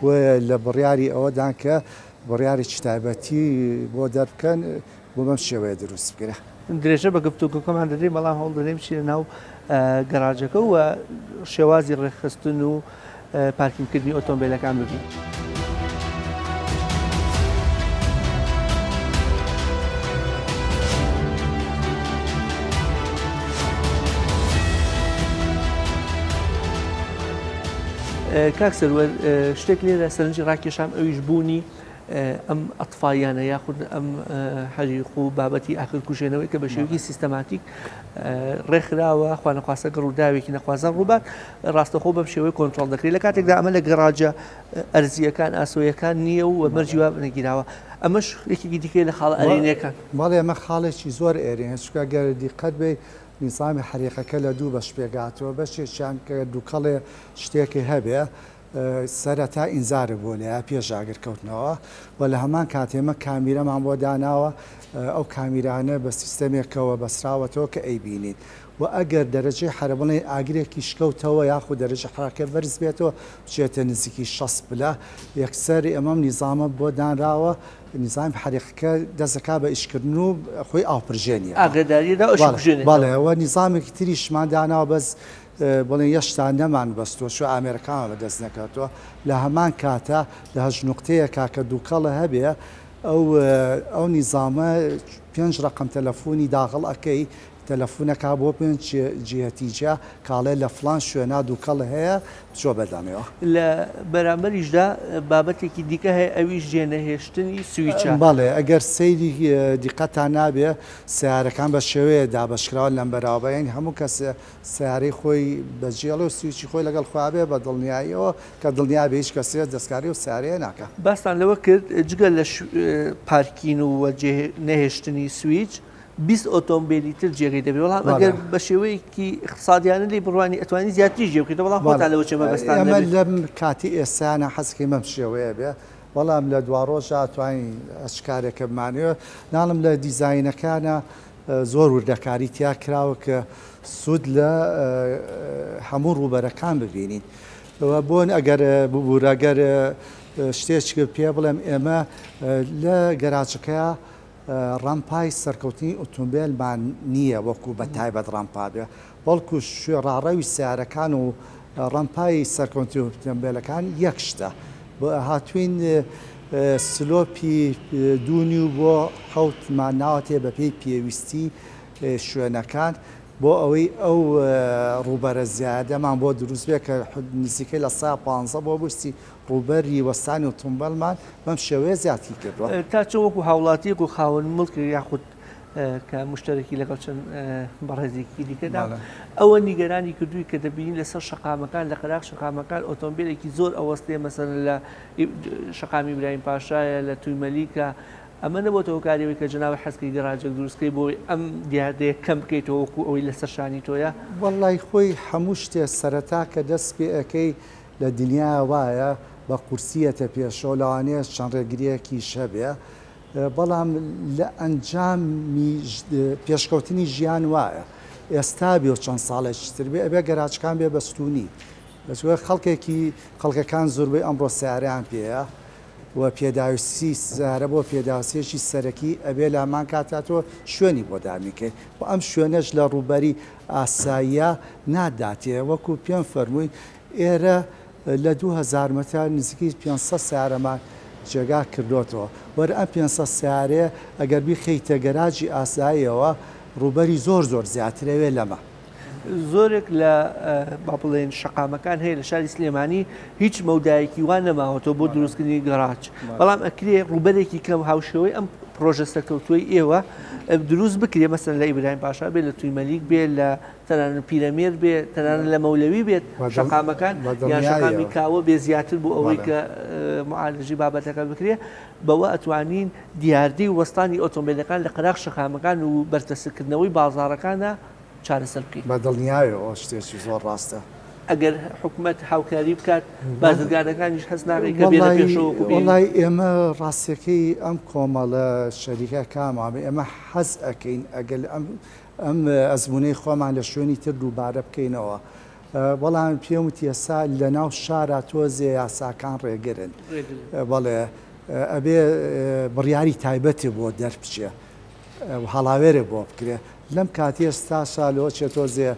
و لە بڕیاری ئەوەدان کە بڕیارێکی تایبەتی بۆ دەربکەن بۆ بەم شێوەیە دروست بکرێ. درێژە بە گفتوگۆکەمان دەدەین بەڵام هەوڵ دەدەین بچینە ناو گەراجەکە و شێوازی ڕێکخستن و پارکینگکردنی ئۆتۆمبیلەکان ببین. کاک سەروەر شتێک لێرە سەرنجی ڕاکێشام ئەویش بوونی ئەم ئەطفایانە یاخود ئەم حەریق و بابەتی ئاکرکوژێنەوەی کە بە شێوەیەکی سیستەماتیک ڕێکخراوە خوانەخواستە ڕووداوێکی نەخوازان ڕووبات ڕاستەخۆ بەم شێوەی کۆنتڕۆڵ دەکرێت لە کاتێکدا ئەمە لە گەڕاجە ئەرزیەکان ئاسۆیەکان نییە و مەرجی وا نەگیراوە ئەمەش یەکێکی دیکەی لە خاڵە ئەرێنیەکان. بەڵێ ئەمە خاڵێکی زۆر ئێرێنە چکە گەر دیقەت بێ نیزامی حەریقەکە لە دوو بەش پێگاتەوە بەشێکیان کە دووکەڵێ شتێکی هەبێ سەرەتا ئینزارە بۆ لە پێشاگرکەوتنەوە و لە هەمان کاتێمە کامیرەمان بۆ داناوە ئەو کامیرانە بە سیستەمێکەوە بەسراوەتەوە کە ئەیبینین و ئەگەر دەرەجەی حرەبڵێ ئاگرێکی شکەوتەوە یاخود دەرەجە حراکە بەرز بێتەوە بچێتە نزیکی 60 پلە یەکسەری ئەمەم نیزامە بۆ دانراوە نیزامی حەریقەکە دەستەکا بە ئیشکردن و خۆی ئاوپرژێنیە ئاگداریدا باڵێەوە نیزامێکی تریشمان داناوە بەس بڵێ یەشتا نەمان بەستۆ شو ئامێرەکانەوە دەست نەکاتەوە لە هەمان کاتە لە هەژ نوقتەیە کاکە دووکەڵە هەبێ ئەو نیزامە 5 ڕقم تەلەفۆنی داخڵ ئەەکەی تەلەفۆنەکە بۆ پێنج جیهەتیجە کاڵێ لە فلان شوێنە دووکەڵ هەیە چۆ بەدەمەوە لە بەرامبەریشدا بابەتێکی دیکە هەیە ئەویش جێنەهێشتنی سویچە. باڵێ ئەگەر سەیری دیقەتان نابێ سیارەکان بە شێوەیە دابشکراوە لەم بەراوبەیەن هەموو کەس سیارەی خۆی بەجێڵ و سویچی خۆی لەگەڵ خوابێ بە دڵنیاییەوە کە دڵنیا بە هیچ کەسێ دەستکاری و سیارەیە ناکە. باستان لەوە کرد جگە لە پارکین و نەهێشتنی سویچ 20 ئۆتۆمبیلی تر جێگەی دەبێت وەڵام ئەگەر بە شێوەیەکی اقتصادیانە لی بڕوانی ئەتوانی زیاتری جێبکەیتەوە وەڵام خۆتان لەوە چێمە بەستان ئەمە لەم کاتی ئێستانە حەزکی مەم شێوەیە بێ بەڵام لە دوا ڕۆژە توانین ئەشکارێکە بمانەوە ناڵم لە دیزاینەکانە زۆر وردەکاری تیا کراوە کە سوود لە هەموو ڕووبەرەکان ببینین بۆن ئەگەر ببوورەگەر شتێک پێ بڵێم ئێمە لە گەراجەکە ڕامپای سەرکەوتنی ئۆتۆمبیلمان نییە وەکو بە تایبەت ڕامپا بێ بەڵکو ڕاڕەوی سیارەکان و ڕامپای سەرکەوتنی ئۆتۆمبیلەکان یەک شتە بۆ هاتوین سلۆپی دوونی و بۆ حەوتمان ناوەتێ بە پێی پێویستی شوێنەکان بۆ ئەوەی ئەو ڕووبەرە زیادەمان بۆ دروست بێ کە نزیکەی لە 150 بۆ بستی ڕووبەری وەستانی ئۆتۆمبیلمان بەم شێوەیە زیاتی کردووە تا چ وەکو هاوڵاتیەک و خاوەن مڵکی یاخود کە مشتەرەکی لەگەڵ چەند بەڕێزێکی دیکەدا ئەوە نیگەرانی کردووی کە دەبینین لەسەر شەقامەکان لە قەراق شەقامەکان ئۆتۆمبیلێکی زۆر ئەوەستێ مەسەن لە شەقامی ئیبراهیم پاشایە لە تویمەلیکە ئەمە نەبووە هۆکاریەوەی کە جناوی حەزکەی گەراجێک دروستکەی بۆی ئەم دیاردەیە کەم بکەیتەوە وەکو ئەوەی لەسەر شانی تۆیە. وەڵای خۆی هەموو شتێ سەرەتا کە دەست پێ ئەەکەی لە دنیا وایە بە قورسیەتە پێشەوە لەوانەیە چەند ڕێگریەکی شەبێ بەڵام لە ئەنجامی پێشکەوتنی ژیان وایە ئێستا بێ و چەند ساڵێکی تر بێ ئەبێ گەراجەکان بێ بەستونی بەسوە خەڵکەکان زۆربەی ئەمڕۆ سیارەیان پێەیە و پێداویستی سیارە بۆ پێداویستێکی سەرەکی ئەبێ لە هەمان کاتاتەوە شوێنی بۆ دامیکەین و ئەم شوێنەش لە ڕووبەری ئاساییە ناداتێ وەکو پێم فەرمووی ئێرە لە 2000 مەتە نزیکی 500 سیارەمان جێگا کردوتەوە وەرە ئەم 500 سیارەیە ئەگەر بیخەیتە گەراجی ئاساییەوە ڕوبەری زۆر زیاترەوێ لەمە. زۆرێک لە با بڵێن شەقامەکان هەیە لە شاری سلێمانی هیچ مەودایەکی وان نەماوەتەوە بۆ دروستکردنی گەراج بەڵام ئەکرێ ڕوبەرێکی کەم هاوشەوەی ئەم پرۆژە سەرکەوتووی ئێوە دروست بکرێ مەسەن لە ئیبراهیم پاشا بێت لە تویمەلیک بێت لە تەنانەت پیرەمێر بێت تەنانەت لە مەولەوی بێت شەقامەکان یان شەقامی کاوە بێ زیاتر بۆ ئەوەی کە معالەجی بابەتەکە بکرێ بەوە ئەتوانین دیاردەی وەستانی ئۆتۆمبیلەکان لە قەراغ شەقامەکان و بەرتەسکردنەوەی بازاڕەکانە چارەسەر بکەین. بە دڵنیایەوە شتێکی زۆر ڕاستە. ئەگەر حکوومەت هاوکاری بکات بازرگانەکانیش هەست ناڕێ کە بێنە پێشەوە وڵای ئێمە ڕاستیەکەی ئەم کۆمەڵە شەریکە کامامە ئێمە حەز ئەەکەین ئەگەل ئەم ئەزمونەی خۆمان لە شوێنی تر دووبارە بکەینەوە. بەڵام پێم وتی ئێستا لە ناو شارە تۆزێ یاساکان ڕێگرن بەڵێ ئەبێ بڕیاری تایبەتی بۆ دەربچێ هەڵاوێرە بۆ بکرێ لەم کاتی ئێستا شالەوە چێت تۆزێ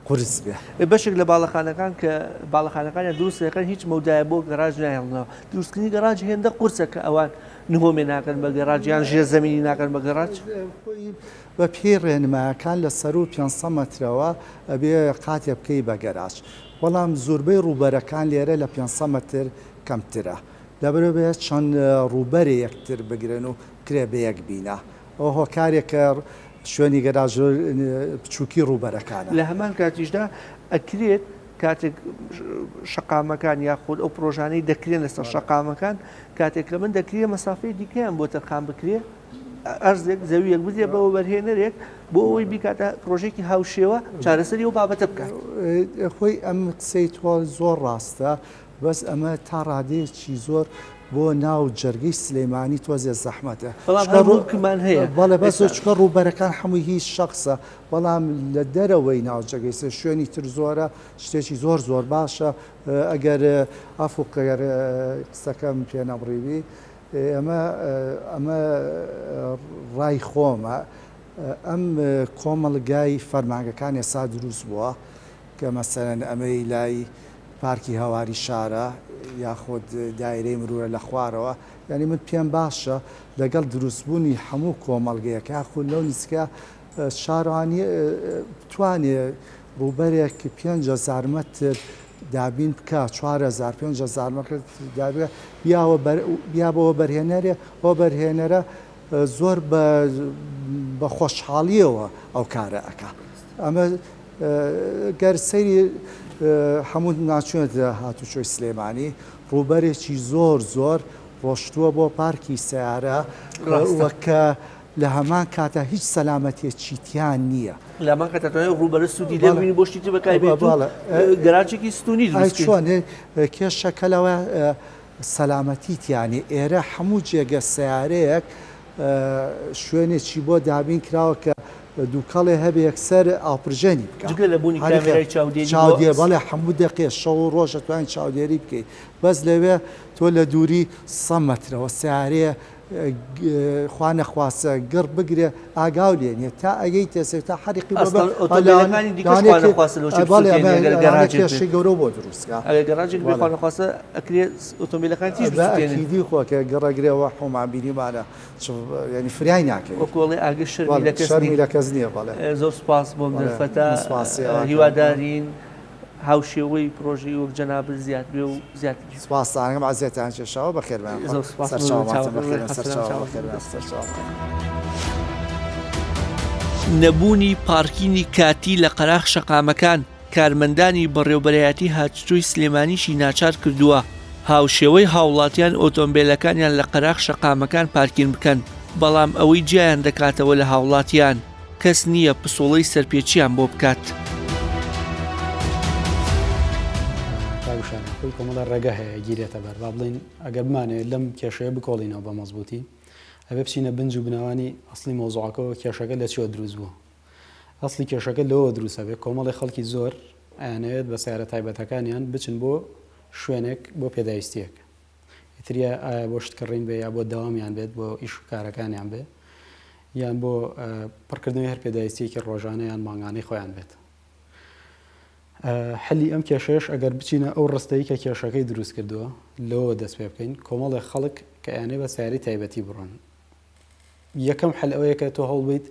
قرس بێ بەشێک لە باڵەخانەکان کە باڵەخانەکانیان دروستەکەن هیچ مەودایە بۆ گەراج نایڵنەوە دروستکردنی گەراج هێندە قورسە کە ئەوان نهۆمێ ناکەن بە گەراجیان ژێر زەمینی ناکەن بە گەراج بە پێی ڕێنمایەکان لە سەر و 500 مەترەوە ئەبێ قاتێ بکەی بە گەراج بەڵام زۆربەی ڕووبەرەکان لێرە لە 500 مەتر کەمترە لەبەرەوە بێت چەند ڕووبەرە یەکتر بگرن و کرێ بە یەک بینە ئەو هۆکارێکە شوێنی گەراژ بچووکی ڕووبەرەکانە لە هەمان کاتیشدا ئەکرێت کاتێک شەقامەکان یاخود ئەو پرۆژانەی دەکرێن لەسەر شەقامەکان کاتێک لە من دەکرێت مەسافەی دیکەیان بۆ تەرخان بکرێ ئەرزێک زەویەک بزیێ بەوە بەرهێنەرێک بۆ ئەوەی بیکاتە پرۆژێکی هاوشێوە چارەسەری و بابەتە بکات خۆی ئەم قسەی تۆ زۆر ڕاستە بەس ئەمە تا ڕادەیەکی زۆر بۆ ناو جەرگەی سلێمانی تۆزێ زەحمەتە بەڵاممان هەیە بەڵێ بەس چکە ڕووبەرەکان هەمووی هیچ شخصە بەڵام لە دەرەوەی ناو جەرگەی شوێنی تر زۆرە شتێکی زۆر باشە ئەگەر ئافوقەر قسەکەم پێ نەبڕیوی ئەمە ڕای خۆمە ئەم کۆمەڵگای فەرمانگەکان ێستا دروست بووە کە مەسەرەن ئەمەی لای پارکی هەواری شارە یاخود دایرەی مرورە لە خوارەوە ینی من پێم باشە لەگەڵ دروستبوونی هەموو کۆمەڵگەیەکە یاخود لەو نزیکە شارەوانی توانێت ڕووبەرێک 5,000 مەتر دابین بکە 4,000-5,000 مەتر دابێ بیابەوە بەرهێنەرێ بۆ بەرهێنەرە زۆر بە خۆشحاڵیەوە ئەو کارە ئەکا ئەمە گەر سەیری هەموو ناچوێتە هاتوچۆی سلێمانی ڕووبەرێکی زۆر ڕۆشتووە بۆ پارکی سیارە وەکە لە هەمان کاتە هیچ سەلامەتێکی تیان نییە لەمان کاتەوەی ڕووبەرە سوودی دەبینی بۆ شتی بەکای بێت گەراجێکی ستونی چۆن کێشەکەلەوە سەلامەتی تیانی ئێرە هەموو جێگە سیارەیەک شوێنێکی بۆ دابین کراوە کە دووکەڵێ هەبێ یەکسەر ئاپرژەنی بکە لە بوونی کامێرای چاودێ بەڵێ هەموو دقێ شەو و ڕۆژە توانین چاودێری بکەیت بەس لەوێ تۆ لە دووری 100 مەترەوە سیارەیە خوا نەخواسە گڕ بگرێ ئاگاو لێنێ تا ئەگەی تێسێت تا حریقی کێشەی گەورە بۆ دروستکە گەراجێک بخواانەخواسە ئەکرێت ئۆتۆمبیلەکان تیژدی خۆکە گەڕەگرێەوە حۆمابینیمانە ینی فریای ناکەێت وەکۆڵی ئاگە شەرمی لە کەس نییە بەڵێ زۆر سپاس بۆم دەفەتە هیوادارین هاوشێوەی پرۆژی وەک جەنابەت زیاد بێ و زیاتر سپاسانم ئازیێتان چێشەوە بەخێرمان نەبوونی پارکینی کاتی لە قەراغ شەقامەکان کارمەندانی بەڕێوەبەرایەتی هاتوچۆی سلێمانیشی ناچار کردووە هاوشێوەی هاوڵاتیان ئۆتۆمبیلەکانیان لە قەراغ شەقامەکان پارکین بکەن بەڵام ئەوەی جیایان دەکاتەوە لە هاوڵاتیان کەس نییە پسۆڵەی سەرپێچیان بۆ بکات. خۆی کۆمەڵە ڕێگە هەیە گیرێتە بەر با بڵین ئەگەر بمانێت لەم کێشەیە بکۆڵینەوە بە مەزبوطی ئەبێ بچینە بنج و بناوانی ئەسڵی مۆزوعەکەەوە کێشەکە لە چۆ دروست بووە ئەسڵی کێشەکە لەوە دروستە بێت کۆمەڵی خەڵکی زۆر ئەیانەوێت بە سیارە تایبەتەکانیان بچن بۆ شوێنێک بۆ پێداویستیەک ئیتریە ئایا بۆ شتکڕین بێ یا بۆ دەوامیان بێت بۆ ئیش و کارەکانیان بێ یان بۆ پڕکردنەوەی هەر پێداویستیەکی ڕۆژانەیان ماگانەی خۆیان بێت حەلی ئەم کێشەیەش ئەگەر بچینە ئەو ڕستەی کە کێشەکەی دروست کردووە لەوە دەست پێ بکەین کۆمەڵی خەڵک کە یانێ بە سیاری تایبەتی بڕۆن یەکەم حەل ئەوەیە کە تۆ هەوڵ بیت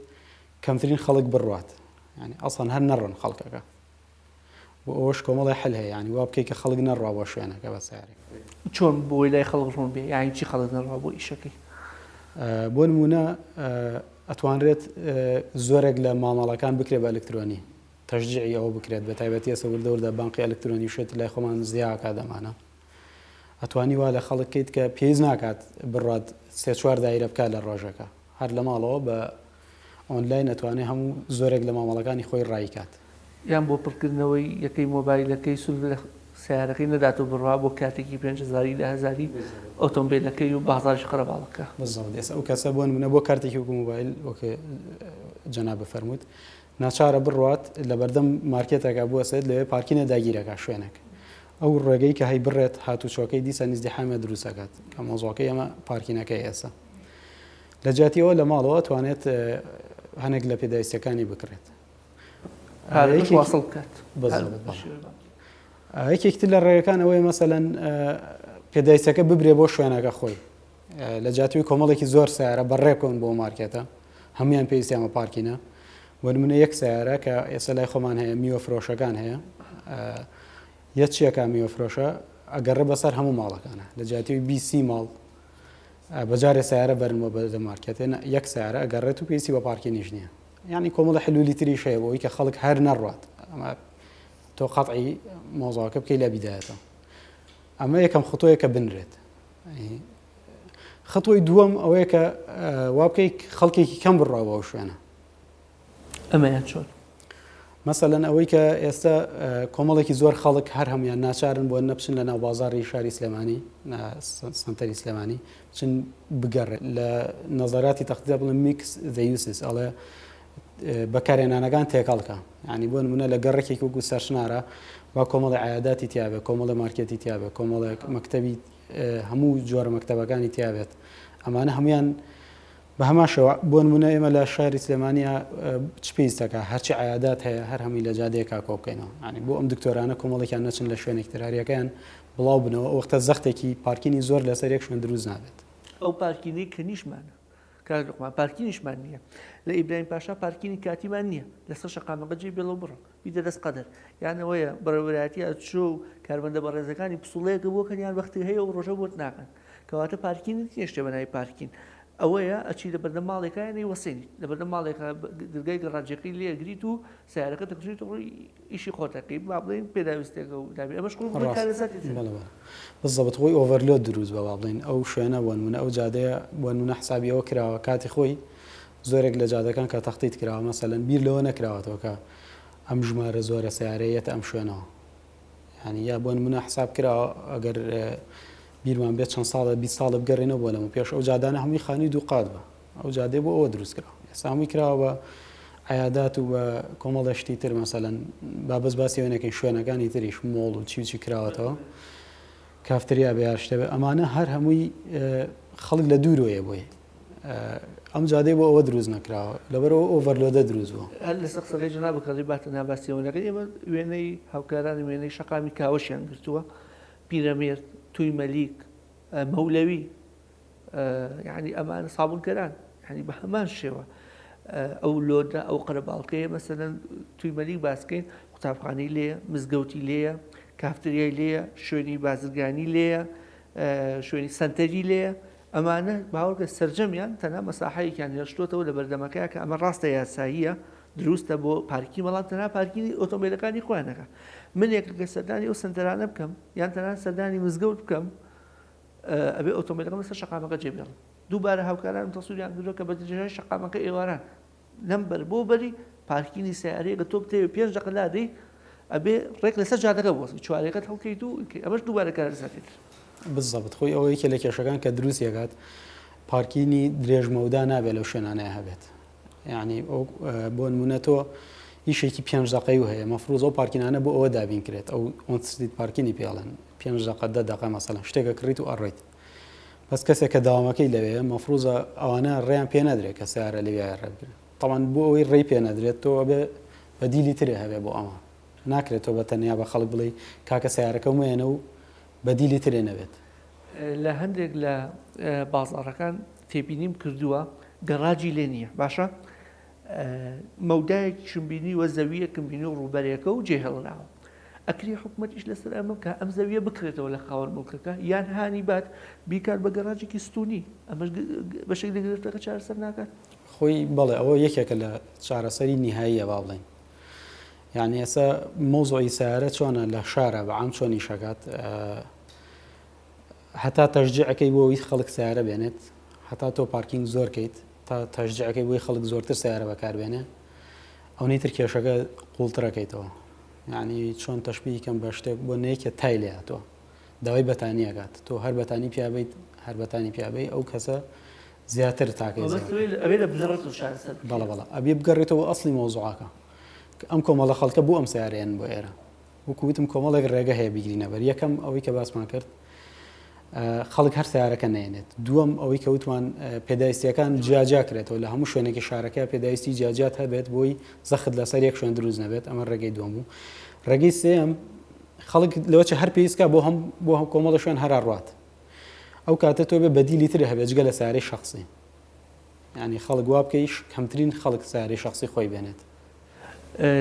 کەمترین خەڵک بڕوات ینی ئەسڵەن هەر نەڕۆن خەڵکەکە بۆ ئەوەش کۆمەڵی حەل هەیە ینی وا بکەی کە خەڵک نەڕوا بۆ شوێنەکە بە سیاری چۆن بۆی لای خەڵک ڕوون بێ یانی چی خەڵک نەڕوا بۆ ئیشەکەی بۆ نمونە ئەتوانرێت زۆرێک لە مامەڵەکان بکرێت بە ئەلکترۆنی تەشجیعی ئەوە بکرێت بە تایبەتی ئێستا وردەوردە بانقی ئەلکترۆنی شێت لای خۆمان زیاکە دەمانە ئەتوانی وا لە خەڵکیت کە پێیز ناکات بڕات سێ چوار دایرە بکات لە ڕۆژەکە هەر لە ماڵەوە بە ئۆنلاین ئەتوانێت هەموو زۆرێک لە مامەڵەکانی خۆی ڕایکات یان بۆ پڕکردنەوەی یەکەی مۆبایلەکەی سول لە سیارەکەی نەداتەوە بڕوا بۆ کاتێکی 5,000 لە 10,000 ئۆتۆمبیلەکەی و بازاڕی خەرەباڵەکە بەزەوت ئێستا ئەو کەسە بۆ نمونە بۆ کارتێکی وەکو مۆبایل وەکە جەناب بفەرمووت ناچارە بڕوات لە بەردەم مارکێتەکە بووە سێت لەوێ پارکینە داگیرەکە شوێنێک ئەو ڕێگەی کە هەی بڕێت هاتوچۆکەی دیسە نزدیحامە دروستەکات کە مۆزۆکەی ئەمە پارکینەکەی ئێستا لە جاتیەوە لە ماڵەوە توانێت هەنێک لە پێداویستەکانی بکرێت واصل بکات یەکێکتر لە ڕێگەکان ئەوەیە مەسەلەن پێداویستەکە ببرێ بۆ شوێنەکە خۆی لە جاتوی کۆمەڵێکی زۆر سیارە بەڕێکۆن بۆ مارکێتە هەمویان پێویستیانمە پارکینە بۆ نمونە یەک سیارە کە ئێستا لای خۆمان هەیە میوە فرۆشەکان هەیە یەک چیەکە میوە فرۆشە ئەگەڕێ بەسەر هەموو ماڵەکانە لە جاتیوی بیسی ماڵ بەجارێ سیارە بەرنەوە بە مارکێتێن یەک سیارە ئەگەڕێت و پێویستی بە پارکینیش نییە یعنی کۆمەڵە حلولی تریش هەیە بۆی کە خەڵک هەر نەڕوات ئەمە تۆ قەتعی مۆزۆکە بکەی لە بیدایەتەوە ئەمە یەکەم خۆتۆیە کە بنرێت خەتۆی دووەم ئەوەیە کە وا بکەی خەڵکێکی کەم بڕوا بەو شوێنە ئەمەیان چۆن مەسەلەن ئەوەی کە ئێستا کۆمەڵێکی زۆر خەڵک هەر هەمویان ناچارن بۆ نەبچن لە ناو بازاڕی شاری سلێمانی سنتەری سلێمانی بچن بگەڕێت لە نەزاراتی تەقدیدا بڵێن میکس the uses ئەڵێ بەکارهێنانەکان تێکەڵکە ینی بۆ نمونە لە گەڕێکێک وەکو سەرشنارە با کۆمەڵی عایاداتی تیاابێت کۆمەڵە مارکێتی تیاابێت کۆمەڵێک مەکتەبی هەموو جۆرە مەکتەبەکانی تیاابێت ئەمانە هەمویان بە هەماشەوە بۆ نمونە ئێمە لە شاری سلێمانیا چ پێویستەکە هەرچی عایادات هەیە هەر هەمی لە جادەیەکا کۆ بکەینەوە ینی بۆ ئەم دکتۆرانە کۆمەڵێکیان نەچن لە شوێنێکی تراریەکەیان بڵاو بنەوە ئەو وەختە زەختێکی پارکینی زۆر لەسەر یەک شوێن دروست نابێت ئەو پارکینەی کە نیشمانە کارمان پارکینیشمان نییە لە ئیبراهیم پاشا پارکینی کاتیمان نییە لەسەر شەقامەکە جێ بێڵەوە بڕۆ بیدە دەست قەدەر یانەوەیە بەڕێوەرایەتی چۆ و کاربەندە بە ڕێزەکانی پسوڵەیەکە بۆ کەنیان وەختی هەیە و ڕۆژە بۆت ناکەن کەواتە پارکینی نیشتە بەناوی پارکین ئەوەیە ئەچی لە بەردەم ماڵێکیانی وەسێنی لە بەردەم ماڵێکە دەرگای گەڕاجەکەی لێ گریت و سیارەکە دەکشیت ئیشی خۆتەکەی با بڵێن پێداویستێکە و دابێت ئەمەش بەزەبت خۆی ئۆڤەرلۆد دروست بە بڵین ئەو شوێنە بۆ نمونە ئەو جادەیە بۆ نمونە حسابیەوە کراوە کاتی خۆی زۆرێک لە جادەکان کە تەختیت کراوە مەسەلەن بیر لەوە نەکراوەتەوە کە ئەم ژمارە زۆرە سیارەیەتە ئەم شوێنەوە ینی یا بۆ نمونە حساب کراوە ئەگەر بیرمان بێت چەند ساڵە 20 ساڵە بگەڕێنەوە بۆ لەمە پێش ئەو جادانە هەمووی خانی دوو قات بە ئەو جادێ بۆ ئەوە دروست کراوە ئێستا هەمووی کراوە بە عایادات و بە کۆمەڵە شتی تر مەسەلەن بابەت باسی وێنەکەی شوێنەکانی تریش مۆڵ و چی کراوەتەوە کافتریا بە یاشتە بێ ئەمانە هەر هەمووی خەڵک لە دوورۆیە بۆی ئەم جادەی بۆ ئەوە دروست نەکراوە لەبەرەوە ئۆڤەرلۆدە دروست بووە هەر لە سەقسەکەی جەناب بەکەڵی باتە ناباسیەوەنەکەی ئێمە وێنەی هاوکارانی وێنەی شەقامی کاوەشیان گرتووە پیرەمێرد توی مەلیک مەولەوی یعنی ئەمانە سابونکەران ینی بە هەمان شێوە ئەو لۆدە ئەو قەرەباڵکەیە مەسەلەن توی مەلیک باسکەین قوتابخانەی لێیە مزگەوتی لێیە کافتریای لێیە شوێنی بازرگانی لێیە شوێنی سنتەری لێیە ئەمانە باوەڕکە سەرجەمیان تەنها مەساحەیەکیان هێشتوتەوە لە بەردەمەکەیە کە ئەمە ڕاستە یاساییە دروستە بۆ پارکی وەڵام تەنها پارکینی ئۆتۆمبیلەکانی خۆیانەکە من یەک لە سەردانی ئەو سنتەرانە بکەم یان تەنها سەردانی مزگەوت بکەم ئەبێ ئۆتۆمبیلەکە لەسەر شەقامەکە جێبێڵم دووبارە هاوکاران تەسووریان کردووە کە بە دژای شەقامەکە ئێواران نەمبەر بۆ بەری پارکینی سیارەیەکە تۆ بتەوێ 5 دقە لادەی ئەبێ ڕێک لەسەر جادەکە بۆسی چوارەکەت هەڵکەیت و ئەمەش دووبارە کار لەسەر بزەبت خۆی ئەوەی کە لە کێشەکان کە دروست یەکات پارکینی درێژمەودا نابێت لەو شوێنانەیە هەبێت یعنی بۆ نمونە تۆ هیچێکی 5 دقەی و هەیە مەفروض ئەو پارکینانە بۆ ئەوە دابین کرێت ئەو ئۆنستریت پارکینی پێڵێن 5 دقە 10 دقە مەسەلەن شتێکە کڕیت و ئەڕێیت بەس کەسێک کە داوامەکەی لەوەیە مەفروضە ئەوانە ڕێیان پێ نەدرێت کە سیارە لەوێ ڕێبگرن تەمان بۆ ئەوەی ڕێی پێ نەدرێت تۆ بێ بەدیلی ترێ هەبێ بۆ ئەمە ناکرێتەوە بە تەنیا بە خەڵک بڵێ کاکە سیارەکە وێنە و بەدیلی ترێ نەبێت. لە هەندێک لە بازاڕەکان تێبینیم کردووە گەڕاجی لێ نییە باشە مەودایەکیشم بینی وە زەویەکم بینی و ڕووبەرێکە و جێهێڵراوە ئەکری حکومەتیش لەسەر ئەمە کە ئەم زەویە بکرێتەوە لە خاوەن مڵکەکە یان هانی بات بیکار بە گەڕاجێکی ستونی ئەمەش بەشێک لە گرفتەکە چارەسەر ناکات خۆی بەڵێ ئەوە یەکێکە لە چارەسەری نیهاییە با بڵێن یعنی ئێستا مۆزۆی سیارە چۆنە لە شارە بە عام چۆنی شەکات هەتا تەشجیعەکەی بۆی خەڵک سیارە بێنێت هەتا تۆ پارکینگ زۆرکەیت تا تەشجیعەکەی بۆی خەڵک زۆرتر سیارە بەکاربێنێ ئەو نیتر کێشەکە قوڵترەکەیتەوە یعنی چۆن تەشبیهی کەم بە شتێک بۆ نەیەکە تای لێهاتەوە داوای بەتانیەکات تۆ هەر بەتانی پیابیت هەر بەتانی پیابی ئەو کەسە زیاتر تاکەی بەڵە بەڵە ئەبێ بگەڕێتەوە ئەسلی مۆزوعاکە ئەم کۆمەڵە خەڵکە بۆ ئەم سیارەیان بۆ ئێرە وەکوتم کۆمەڵێک ڕێگە هەیە بیگرینە بەر یەکەم ئەوەی کە باسمان کرد خەڵک هەر سیارەکە نێنێت دووەم ئەوەی کەوتمان پێداویستیەکان جیاجا کرێتەوە لە هەموو شوێنێکی شارەکە پێداویستی جیاجات هەبێت بۆی زەخت لەسەر یەک شوێن دروست نەبێت ئەمە ڕێگەی دووەم بوو ڕێگەی سێم خەڵک لەوەچە هەر پێویستکە بۆ هەم کۆمەڵە شوێن هەر ڕات ئەو کاتە تۆ بێ بەدیلی تر هەبێت جگە لە سیارەی شخصی ینی خەڵک وا بکەیش کەمترین خەڵک سیارەی شخصی خۆی بێنێت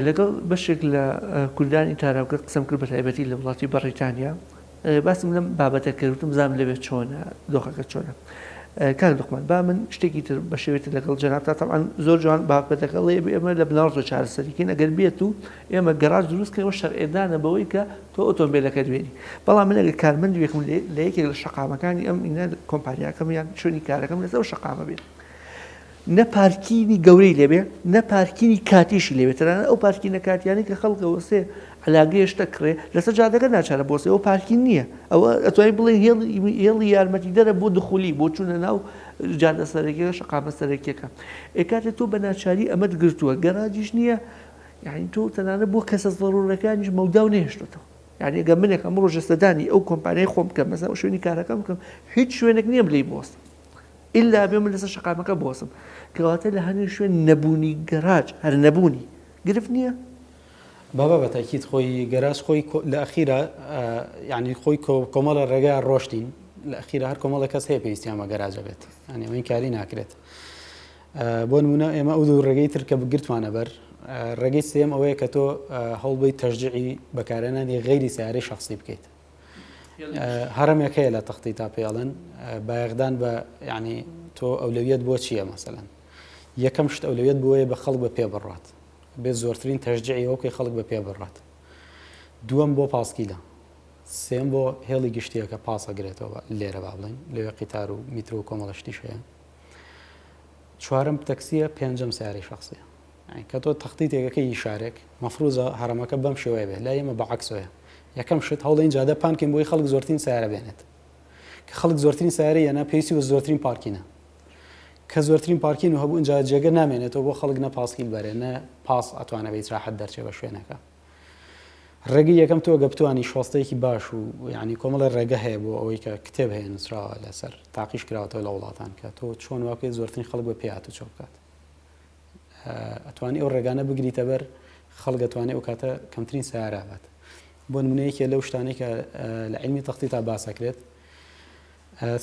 لەگەڵ بەشێک لە کوردانی تاراوگەر قسەم کرد بە تایبەتی لە وڵاتی بەڕیتانیا باسم لەم بابەتە کردم زانم لەبێت چۆنە دۆخەکە چۆنە کاک دڵخمان با من شتێکی تر بە شێوێتە لەگەڵ جەنابتا تەمان زۆر جوان بابەتەکە لێ ئێمە لە بناڕۆ چارەسەریکەین ئەگەر بێت و ئێمە گەڕاج دروستکەوە شەرعێدانە بەوەی کە تۆ ئۆتۆمبیلەکە دوێنی بەڵام من ئەگەر کارمەند وێکم لە یەکێک لە شەقامەکانی ئەم ئینە کۆمپانیاکەم یان شوێنی کارەکەم لەسەر شەقامە بێت نە پارکینی گەورەی لێبێ نە پارکینی کاتیشی لێبێتەرانە ئەو پارکینە کاتیانی کە خەڵکەوە سێ علاگەیشتە کڕێ لەسەر جادەکە ناچارە بۆسێ ئەو پارکین نییە ئەوە ئەتوانی بڵێ هێڵی یارمەتی دەرە بۆ دخولی بۆ چوونە ناو جادە سەرەکیەکە شەقامە سەرەکیەکە ئێکاتە تۆ بە ناچاری ئەمەت گرتووە گەڕاجیش نییە یعنی تۆ تەنانە بۆ کەسە ضرورەکانیش مەودا و نێهێشتێتەوە یعنی ئەگەر منێک ئەمە ڕۆژەستەدانی ئەو کۆمپانیای خۆم بکەم مەسەڵەن شوێنی کارەکەم بکەم هیچ شوێنێک نییە بڵێ بۆستم ئللا بێ من لەسەر شەقامەکە بۆسم کەواتە لە هەنێ شوێن نەبوونی گەراج هەر نەبوونی گرفت نییە بابا بەتاکیت خۆی گەراج خۆی لە ئەخیرە یعنی خۆی کۆمەڵە ڕێگا ڕۆشتین لە ئەخیرە هەر کۆمەڵە کەس هەیە پێویستیانمە گەراجە بێت ینی ئەوەی کاری ناکرێت بۆ نمونە ئێمە ئەو دوو ڕێگەی تر کە بگرتوانە بەر ڕێگەی سێم ئەوەیە کە تۆ هەڵبەی تەشجیعی بەکارهێنانی غەیری سیارەی شخصی بکەیت هەرەمێک هەیە لە تەختی تا پێڵن بایەغدان بە ینی تۆ ئەولەویەت بۆ چییە مەسەلەن یەکەم شت ئەولەویەت بۆیە بە خەڵک بە پێ بڕات بێت زۆرترین تەشجیعی ئەوکەی خەڵک بە پێ بڕات دووەم بۆ پاسکیلە سێم بۆ هێڵی گشتیەکە پاسەگرێتەوە لێرە با بڵین لەوێ قیتار و میترۆ و کۆمەڵەشتیش هەیە چوارم تەکسیە پێنجەم سیارەی شخصیە کە تۆ تەختی تێگەکەی شارێک مەفروزە هەرەمەکە بەم شێوەیە بێت لا ئێمە بەعەکسەوە یەکەم شت هەوڵین جادە پانکین بۆی خەڵک زۆرترین سیارە بێنێت کە خەڵک زۆرترین سیارە یەنا پێویستی بە زۆرترین پارکینە کە زۆرترین پارکین و هەبوو اینجا جێگە نامێنێتەوە بۆ خەڵک نە پاسکیل بەرێ نە پاس ئەتوانە بێت ڕاحەت دەرچێ بە شوێنەکە ڕێگەی یەکەم تۆ گە بتوانی شۆستەیەکی باش و ینی کۆمەڵە ڕێگە هەیە بۆ ئەوەی کە کتێب هەیە نووسراوە لەسەر تاقیش کراوەتەوە لە وڵاتان کە تۆ چۆن واکەی زۆرترین خەڵک بە پێات و چۆ بکات ئەتوانی ئەو ڕێگانە بگریتە بەر خەڵک ئەتوانێت ئەو کاتە کەمترین سیارە بات بۆ نمونەیەکێ لەو شتانەی کە لە علمی تەختی تا باسەکرێت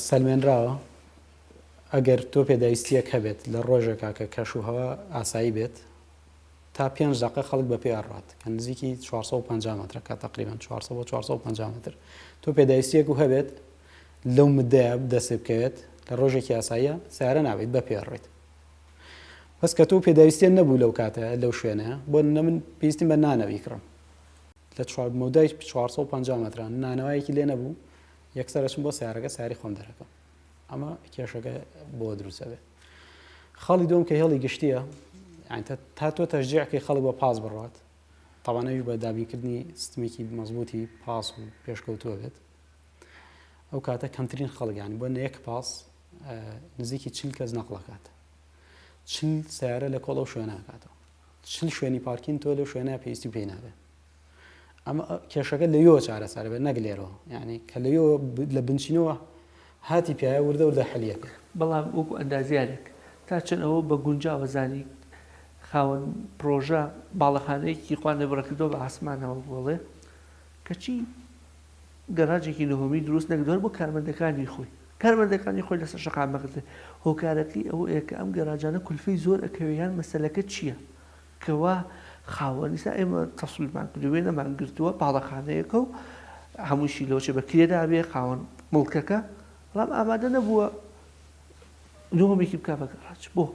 سەلمێنراوە ئەگەر تۆ پێداویستیەک هەبێت لە ڕۆژێکا کە کەش و هەوا ئاسایی بێت تا 5 دقیقە خەڵک بە پێ ئەڕات کە نزیکی 450 متر کە تقریبا 400 بۆ 450 متر تۆ پێداویستیەک و هەبێت لەو مدەیە دەسێ بکەوێت لە ڕۆژێکی ئاساییە سیارە نابێت بە پێ ئەڕێت بەس کە تۆ پێداویستیان نەبوو لەو کاتە لەو شوێنەیە بۆ من پێویستیم بە نانەوی کڕم لە مەودای 450 متران نانەوەیەکی لێ نەبوو یەکسەرەچم بۆ سیارەکە سیاری خۆم دەرەکەم ئەمە کێشەکە بۆ دروستە بێت خەڵی دوم کە هێڵی گشتیە تا تۆ تەشجیعکەی خەڵک بە پاس بڕات تاوانەویش بە دابینکردنی سیستمێکی مەزبوطی پاس و پێشکەوتووە بێت ئەو کاتە کەمترین خەڵگیانی بۆ یەک پاس نزیکی 40 کەس نەقڵەکات 40 سیارە لە کۆڵە و شوێناکاتەوە 40 شوێنی پارکین تۆ لەو شوێنە پێویستی پێی نابێت ئەمە کێشەکە لەوێ چارەسەر بێت نەک لێرەوە یعنی کە لەوێ لە بنچینەوە هاتی پیاە وردە حەلیەکە بەڵام وەکو ئەندازیارێک تا چەند ئەوە بە گونجاوە زانی خاوەن پرۆژە باڵەخانەیەکی خوان لێبڕەکردەوە بە ئاسمانەوە بڵێ کەچی گەراجێکی نهۆمی دروست نەکردووە بۆ کارمەندەکانی خۆی کارمەندەکانی خۆی لەسەر شەقامەکرد هۆکارەکەی ئەوەیە کە ئەم گەراجانە کولفەی زۆر ئەکەوێیان مەسەلەکە چییە کەوا خاوەنیسا ئێمە تەسویلمان کردوێ نەمان گرتووە باڵەخانەیەکە و هەمووشی لەوچێ بەکرێدا بێ خاوەن مڵکەکە بەڵام ئامادە نەبووە نهۆمێکی بکا بە گەراج بۆ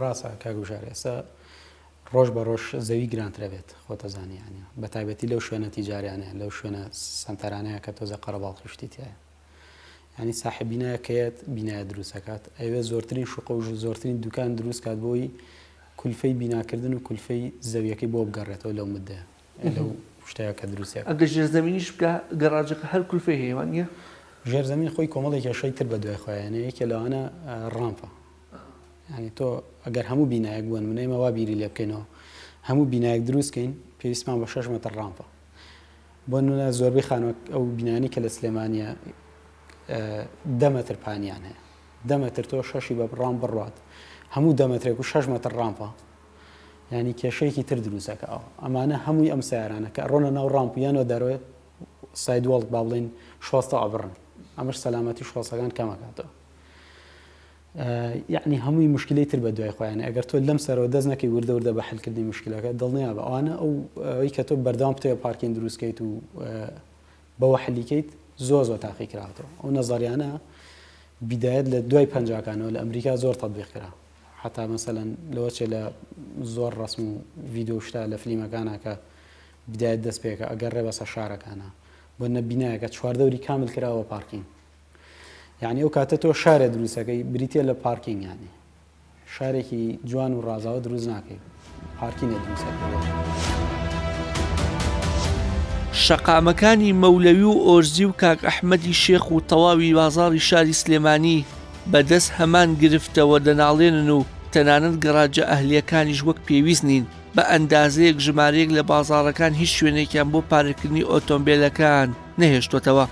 ڕاستە کاگوژارێ ئێستا ڕۆژ بە ڕۆژ زەوی گرانترە بێت خۆتەزانیانە بە تایبەتی لەو شوێنە تیجاریانەیە لەو شوێنە سەمتەرانەیە کە تۆزە قەرەباڵخشتی تایە ینی ساحبینایەکەیەت بینایە دروستەکات ئەوێ زۆرترین شوقە و زۆرترین دوکان دروست کات بۆی کولفەی بیناکردن و کولفەی زەویەکەی بۆ بگەڕێتەوە لەو مدە لەو شتەیە کە دروستە ئەگە ژێرزەمینیش بکە گەراجەکە هەر کولفەی هەیە نیە ژێرزەمین خۆی کۆمەڵێکی شەی تر بە دوای خۆیانە یەکێ لەوانە ڕامپە ینی تۆ ئەگەر هەموو بینایەک بوون منەیمەوا بیری لێ بکەینەوە هەموو بینایەک دروستکەین پێویستمان بە 6 مەتر ڕامپە بۆ نمونە زۆربەی خانووە ئەو بینانی کە لە سلێمانیە 10 مەتر پانیان هەیە 10 مەتر تۆ شەشی بە ڕام بڕات هەموو 10 مەترێک و 6 مەتر ڕامپە ینی کێشەیەکی تر دروستەکە ئەمانە هەمووی ئەم سیارانە کە ڕۆنە ناو ڕامپیانەوە دەروێت سایدوەڵ با بڵین شۆستە ئابڕن ئەمەش سەلامەتی شۆسەکان کەمەکاتەوە یعنی هەمووی مشکلی تر بە دوای خۆیانە ئەگەر تۆ لەم سەرەوە دەست نەکەی وردە وردە بە حلکردنی مشکلەکە دڵنیا بە ئەوانە ئەوەی کە تۆ بەردەوام بتوێ پارکین دروستکەیت و بەوە حلیکەیت زۆ تاقی کراوەوە ئەو نەزاریانە بیدایەت لە دوای پەنجاکانەوە لە ئەمریکا زۆر تەطبیق کرا حتا مەسەلەن لەوە چێ لە زۆر ڕسم و ڤیدیۆ شتا لە فلیمەکانە کە بدایەت دەست پێکە ئەگەر ڕێ بەسە شارەکانە بۆ نەبینایەکە چواردەوری کامل کراوە پارکین یعنی ئەو کاتە تۆ شارێ دروستەکەی بریتە لە پارکینگانی شارێکی جوان و ڕازاوە دروست ناکەی پارکینە دروستەکە شەقامەکانی مەولەوی و ئۆرزی و کاک ئەحمەدی شێخ و تەواوی بازاڕی شاری سلێمانی بەدەست هەمان گرفتەوە دەناڵێنن و تەنانەت گەڕاجە ئەهلیەکانیش وەک پێویست نین بە ئەندازەیەک ژمارەیەک لە بازاڕەکان هیچ شوێنێکیان بۆ پارێکردنی ئۆتۆمبیلەکان نەهێشتوتەوە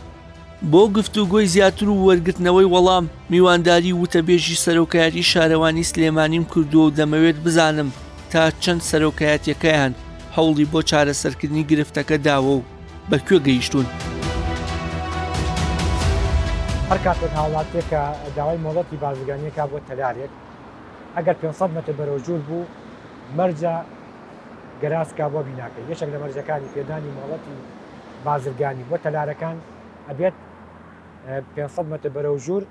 بۆ گفتوگۆی زیاتر و وەرگرتنەوەی وەڵام میوانداری وتەبێژی سەرۆکایەتی شارەوانی سلێمانیم کردووە و دەمەوێت بزانم تا چەند سەرۆکایەتیەکەیان هەوڵی بۆ چارەسەرکردنی گرفتەکە داوە و بەکوێ گەیشتون هەر کاتێک هاوڵاتێکە داوای مۆڵەتی بازرگانیەکە بۆ تەلارێک ئەگەر 500 مەتر بەرەوجوور بوو مەرجە گەرازکا بۆ بیناکە یەکێک لە مەرجەکانی پێدانی مۆڵەتی بازرگانی بۆ تەلارەکان ئەبێت 500 مەتر بەرەوژوور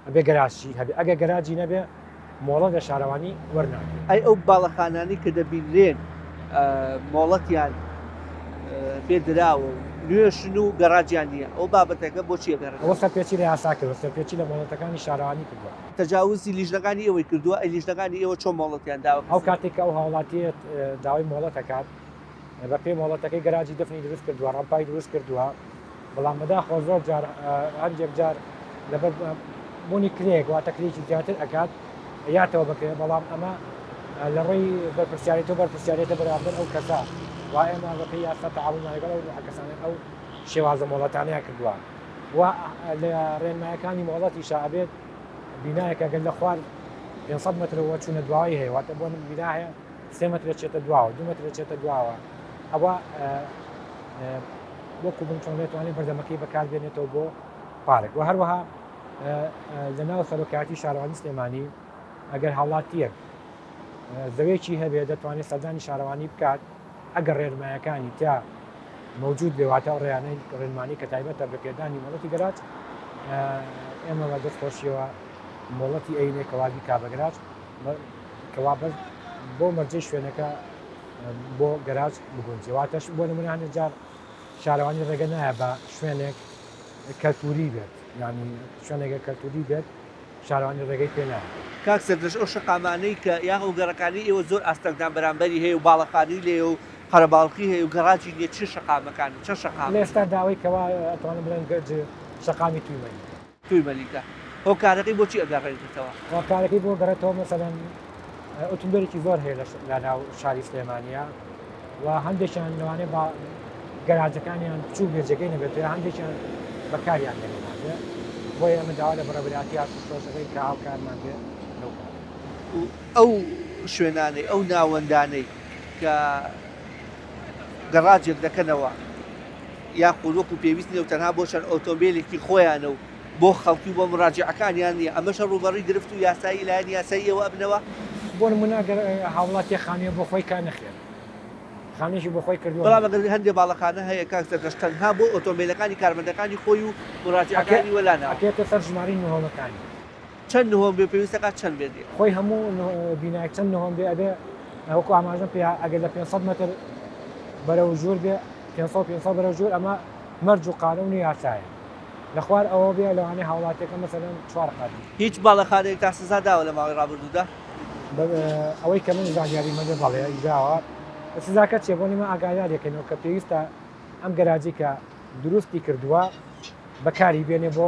ئەبێ گەراشی هەبێ ئەگە گەراجی نەبێ مۆڵە لە شارەوانی وەرناکە ئەی ئەو باڵەخانانی کە دەبینرێن مۆڵەتیان پێدراوە نوێشن و گەڕاجیان نییە ئەو بابەتەکە بۆ چیەگەڕ ئەوە سەرپێچی لە یاسا کردوە سەرپێچی لە مۆڵەتەکانی شارەوانی کردووە تەجاوزی لیژنەکانی ئەوەی کردووە ئەی لیژنەکانی ئێوە چۆن مۆڵەتیان داوە ئەو کاتێک ئەو هاوڵاتیت داوای مۆڵەتەکات بە پێی مۆڵەتەکەی گەراجی دەفنی دروست کردووە ڕەمپای دروست کردووە بەڵام بەداخۆ زۆر جار هەندێک جار لەبەر بوونی کرێک واتە کرێکی زیاتر ئەکات یاتەوە بکرێت بەڵام ئەمە لە ڕێی بەرپرسیارێتەوە بەرپرسیارێتە بەرامبەر ئەو کەسا وا ئێمە بە پێی یاسا تەعاون لەگەڵ ئەو کەسانە ئەو شێوازە مۆڵەتانەیە کردووە و لە ڕێنمایەکانی مۆڵەتی شابێت بینایەکە گەل لە خوار 500 مترەوە چوونە دواوی هەیە واتە بۆ بینا هەیە 3 متر چێتە دواوە 2 متر چێتە دواوە ئەوە وەکو بن چۆن دەتوانێت بەردەمەکەی بەکاربێنێتەوە بۆ پارێک و هەروەها لە ناو سەرۆکایەتی شارەوانی سلێمانی ئەگەر هاوڵاتیەک زەوێکی هەبێ دەتوانێت سەردانی شارەوانی بکات ئەگەر ڕێنمایەکانی تا موجود بێواتە ڕێیانەی ڕێنمانی کە تایبەتە بە پێدانی مۆڵەتی گەراج ئێمە بە دەستخۆشیەوە مۆڵەتی ئەینێ کەوابی کابەگراج کەوا بەر بۆ مەرجەی شوێنەکە بۆ گەراج بگونجێواتەش بۆ نمونانە جار شارەوانی ڕێگە نایە بە شوێنێک کەلتوری بێت ینی شوێنێکە کەلتوری بێت شارەوانی ڕێگەی پێ نایە کاک سەردەش ئەو شەقامانەی کە یاغ و گەڕەکانی ئێوە زۆر ئاستەنگدان بەرامبەری هەیە و باڵەخانی لێ و قەرەباڵقی هەیە و گەڕاجی لێ چ شەقامەکان چە شەقام لێستا داوای کەوا ئەتوانم بڵێن گەرج شەقامی تویمەنی توی مەلیکە هۆکارەکەی بۆچی ئەگەڕێتەوە هۆکارەکەی بۆ گەڕێتەوە مەسەلەن ئۆتۆمبیلێکی زۆر هەیە لە ناو شاری سلێمانیە و هەندێکیان لەوانێ با گەراجەکانیان بچوو بێجەکەی نەبێت هەندێکیان بەکاریان لێنێنابێ بۆیە ئەمە داوا لە بەڕێبەراتی شۆشەکەی کە هاوکارمان بێ ئەو شوێنانەی ئەو ناوەندانەی کە گەڕاجێک دەکەنەوە یا قوڵوەک و پێویست نیە و تەنها بۆ چەند ئۆتۆمبیلێکی خۆیانە و بۆ خەڵکی بۆ مراجعەکانیان نییە ئەمەشە ڕوبەڕی گرفت و یاسایی لایەن یاساییەوە ئەبنەوە بۆ نمونە ئەگەر هاوڵاتی خانوێ بۆ خۆی کار نەخێن خانێکی بۆ خۆی کردووە بەڵام ئەگەر هەندێک باڵەخانە هەیە کاکسەکەش تەنها بۆ ئۆتۆمبیلەکانی کارمەندەکانی خۆی و مراجعەکانی وەلانەوە ئەکێتە سەر ژماری نهۆڵەکانی چەند نهۆم بێ پێویستەکە چەند بێت خۆی هەموو بینایك چەند نهۆم بێ ئەبێ وەکو ئاماژەم پێ ئەگەر لە 500 متر بەرەو ژوور بێ 500 بەرەو ژوور ئەمە مەرج و قانون و یاسایە لە خوار ئەوە بێ لەوانەیە هاوڵاتێکە مەسەلەن 4 قاتی هیچ باڵەخانەیەک تا سزا داوە لە ماوەی ڕابردوودا ئەوەی کە من زانیاری مەدە بەڵێ ئیداوە سزاکە چێ بۆ نیمە ئاگادارێکەکەنەوە کە پێویستە ئەم گەراجی کە دروستی کردووە بەکاری بێنێ بۆ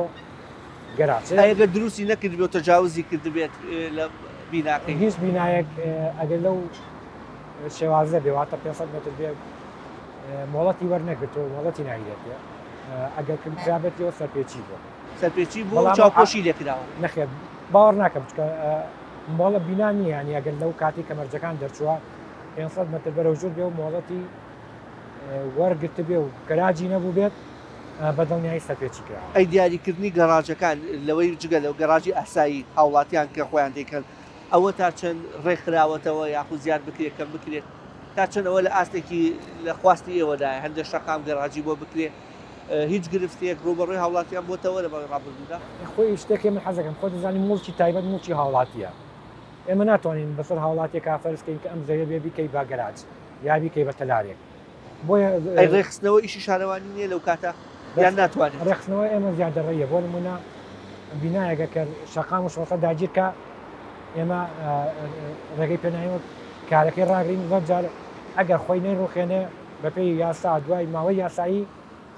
گەراج ئەگەر دروستی نەکردبێت تەجاوزی کردبێت لە بیناکەی هیچ بینایەک ئەگەر لەو شێوازە بێواتە 500 متر بێ مۆڵەتی وەرنەگرتەوە مۆڵەتی ناگرێتێ ئەگەر کرابێتەوە سەرپێچی بۆ سەرپێچی بۆ چاوپۆشی لێکراوە نەخێت باوەڕ ناکەم چکە مۆڵە بینا نییانی ئەگەر لەو کاتی کە مەرجەکان دەرچووە 500 متر بەرەو ژوور بێ و مۆڵەتی وەرگرت بێ و گەراجی نەبوو بێت بەدڵنیایی سەرپێچی کراوە ئەی دیاریکردنی گەڕاجەکان لەوەی جگە لەو گەراجی ئاسایی هاوڵاتیان کە خۆیان دەیکەن ئەوە تا چەند ڕێکخراوەتەوە یاخود زیاد بکرێت کەم بکرێت تا چەند ئەوە لە ئاستێکی لە خواستی ئێوەدایە هەندێک شەقام گەراجی بۆ بکرێت هیچ گرفتەیەک ڕوبەڕووی هاوڵاتیان بۆتەوە لە ماوەی ڕابردوودا خۆی شتێکی من حەزەکەم خۆ دەزانی موڵکی تایبەت موڵکی هاوڵاتیە ئێمە ناتوانین بەسەر هاوڵاتێک کافەرستکەین کە ئەم زەویە بێ بیکەی با گەراج یا بیکەی بە تەلارێک بۆیە ڕێخستنەوە ئیشی شارەوانی نییە لەو کاتە یان ناتوانێت ڕێخستنەوە ئێمە زیادەڕێیە بۆ نمونە بینایەکە کە شەقام و شۆڵقە داگیرکە ئێمە ڕێگەی پێناوە کارەکەی ڕاگرین وەجار ئەگەر خۆی نەیڕوخێنێ بەپێی یاسا دوای ماوەی یاسایی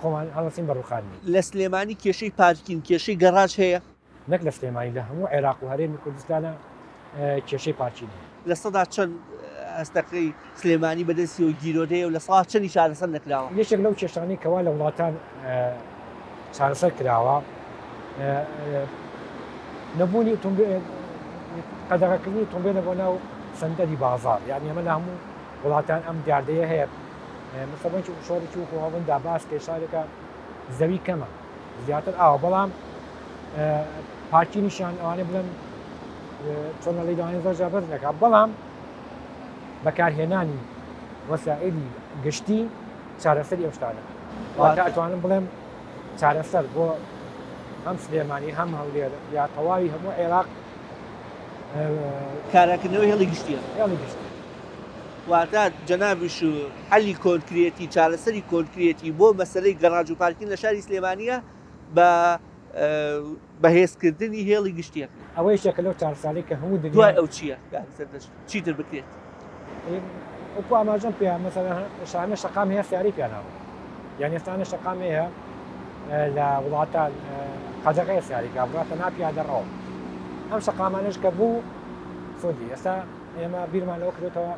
خۆمان هەڵەسین بەڕوخاندنی لە سلێمانی کێشەی پارکین کێشەی گەڕاج هەیە نەک لە سلێمانی لە هەموو عێراق و هەرێمی کوردستانە کێشەی پارچین لە سەدا چەند هەستەکەی سلێمانی بەدەستی و گیرۆدەیە و لە ساڵ چەندی چارەسەر نەکراوە یەکێک لەو کێشانی کەوا لە وڵاتان چارەسەر کراوە نەبوونی قەدەغەکردنی تۆمبێنە بۆ ناو سندەری بازار یعنی ئەمە لە هەموو وڵاتان ئەم دیاردەیە هەیە مثلەنکی شۆڕێکی و هەڵبندا باس کێشارێکە زەوی کەمە زیاتر ئاوە بەڵام پارکینیشان ئەوانێ بڵێن چۆنەڵی داوانێ زۆر جابەر نەکات بەڵام بەکارهێنانی وەسائلی گشتی چارەسەری ئەو شتانە واتە ئەتوانم بڵێم چارەسەر بۆ هەم سلێمانی هەم هەولێر یا تەواوی هەموو عێراق کارەکردنەوەی هێڵی گشتیە هێڵی گشتی واتە جەنابیش و حەلی کۆنکرێتی چارەسەری کۆنکرێتی بۆ مەسەلەی گەڕاج و پارکین لە شاری سلێمانیە بە بەهێزکردنی هێڵی گشتیە ئەوەی شێکە لەو چار ساڵی کە هەموو دوای ئەو چییە چیتر بکرێت وەکو ئاماژەم پێ مەسەلەن شانە شەقام هەیە سیاری پیاناوە یعنی ئێستانە شەقام هەیە لە وڵاتان قەجەقەیە سیاریکە بڕاتە ناپیادەڕەوە ئەم شەقامانش کە بوو سۆدی ئێستا ئێمە بیرمان لەوە کردێتەوە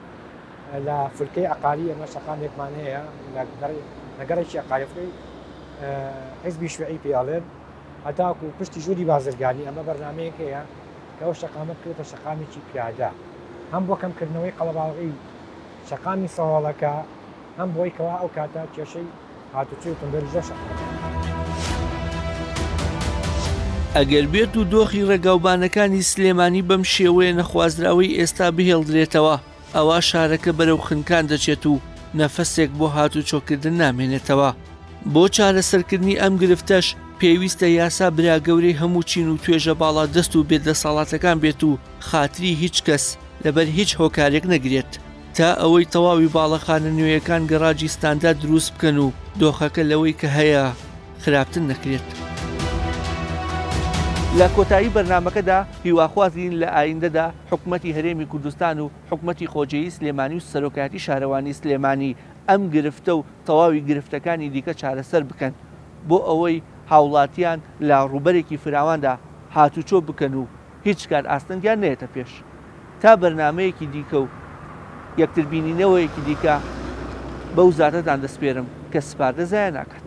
لە فولکەی عقاری ئەمە شەقامێکمان هەیە لەگەڕێکی عقاریفی حیزبی شوێعی پێڵێن هەتاکو پشتی ژووری بازرگانی ئەمە بەرنمەیەک هەیە کە ئەو شەقامە بکرێتە شەقامێکی پیادا هەم بۆ کەمکردنەوەی قەڵەباڵغی شەقامی سەواڵەکە هەم بۆی کەوا ئەو کاتە کێشەی هاتوچی تۆمبێری زۆر شەقام ئەگەر بێت و دۆخی ڕێگاوبانەکانی سلێمانی بەم شێوەیە نەخوازراوی ئێستا بهێڵدرێتەوە ئەوە شارەکە بەرەو خنکان دەچێت و نەفەسێک بۆ هاتوچۆکردن نامێنێتەوە بۆ چارەسەرکردنی ئەم گرفتەش پێویستە یاسا براگەورەی هەموو چین و توێژە باڵا دەست و بێدەسەڵاتەکان بێت و خاتری هیچ کەس لەبەر هیچ هۆکارێک نەگرێت تا ئەوەی تەواوی باڵەخانە نوێیەکان گەڕاجی ستاندا دروست بکەن و دۆخەکە لەوەی کە هەیە خراپتر نەکرێت. لە کۆتایی بەرنمەکەدا هیواخوازین لە ئایندەدا حکومەتی هەرێمی کوردستان و حکومەتی خۆجەیی سلێمانی و سەرۆکایەتی شارەوانی سلێمانی ئەم گرفتە و تەواوی گرفتەکانی دیکە چارەسەر بکەن بۆ ئەوەی هاوڵاتیان لە ڕوبەرێکی فراواندا هاتوچۆ بکەن و هیچ کار ئاستەنگیان نێتە پێش تا بەرنمەیەکی دیکە و یەکتربینینەوەیەکی دیکە بەو زاتەتان دەسپێرم کە سپاردە زایە ناکات.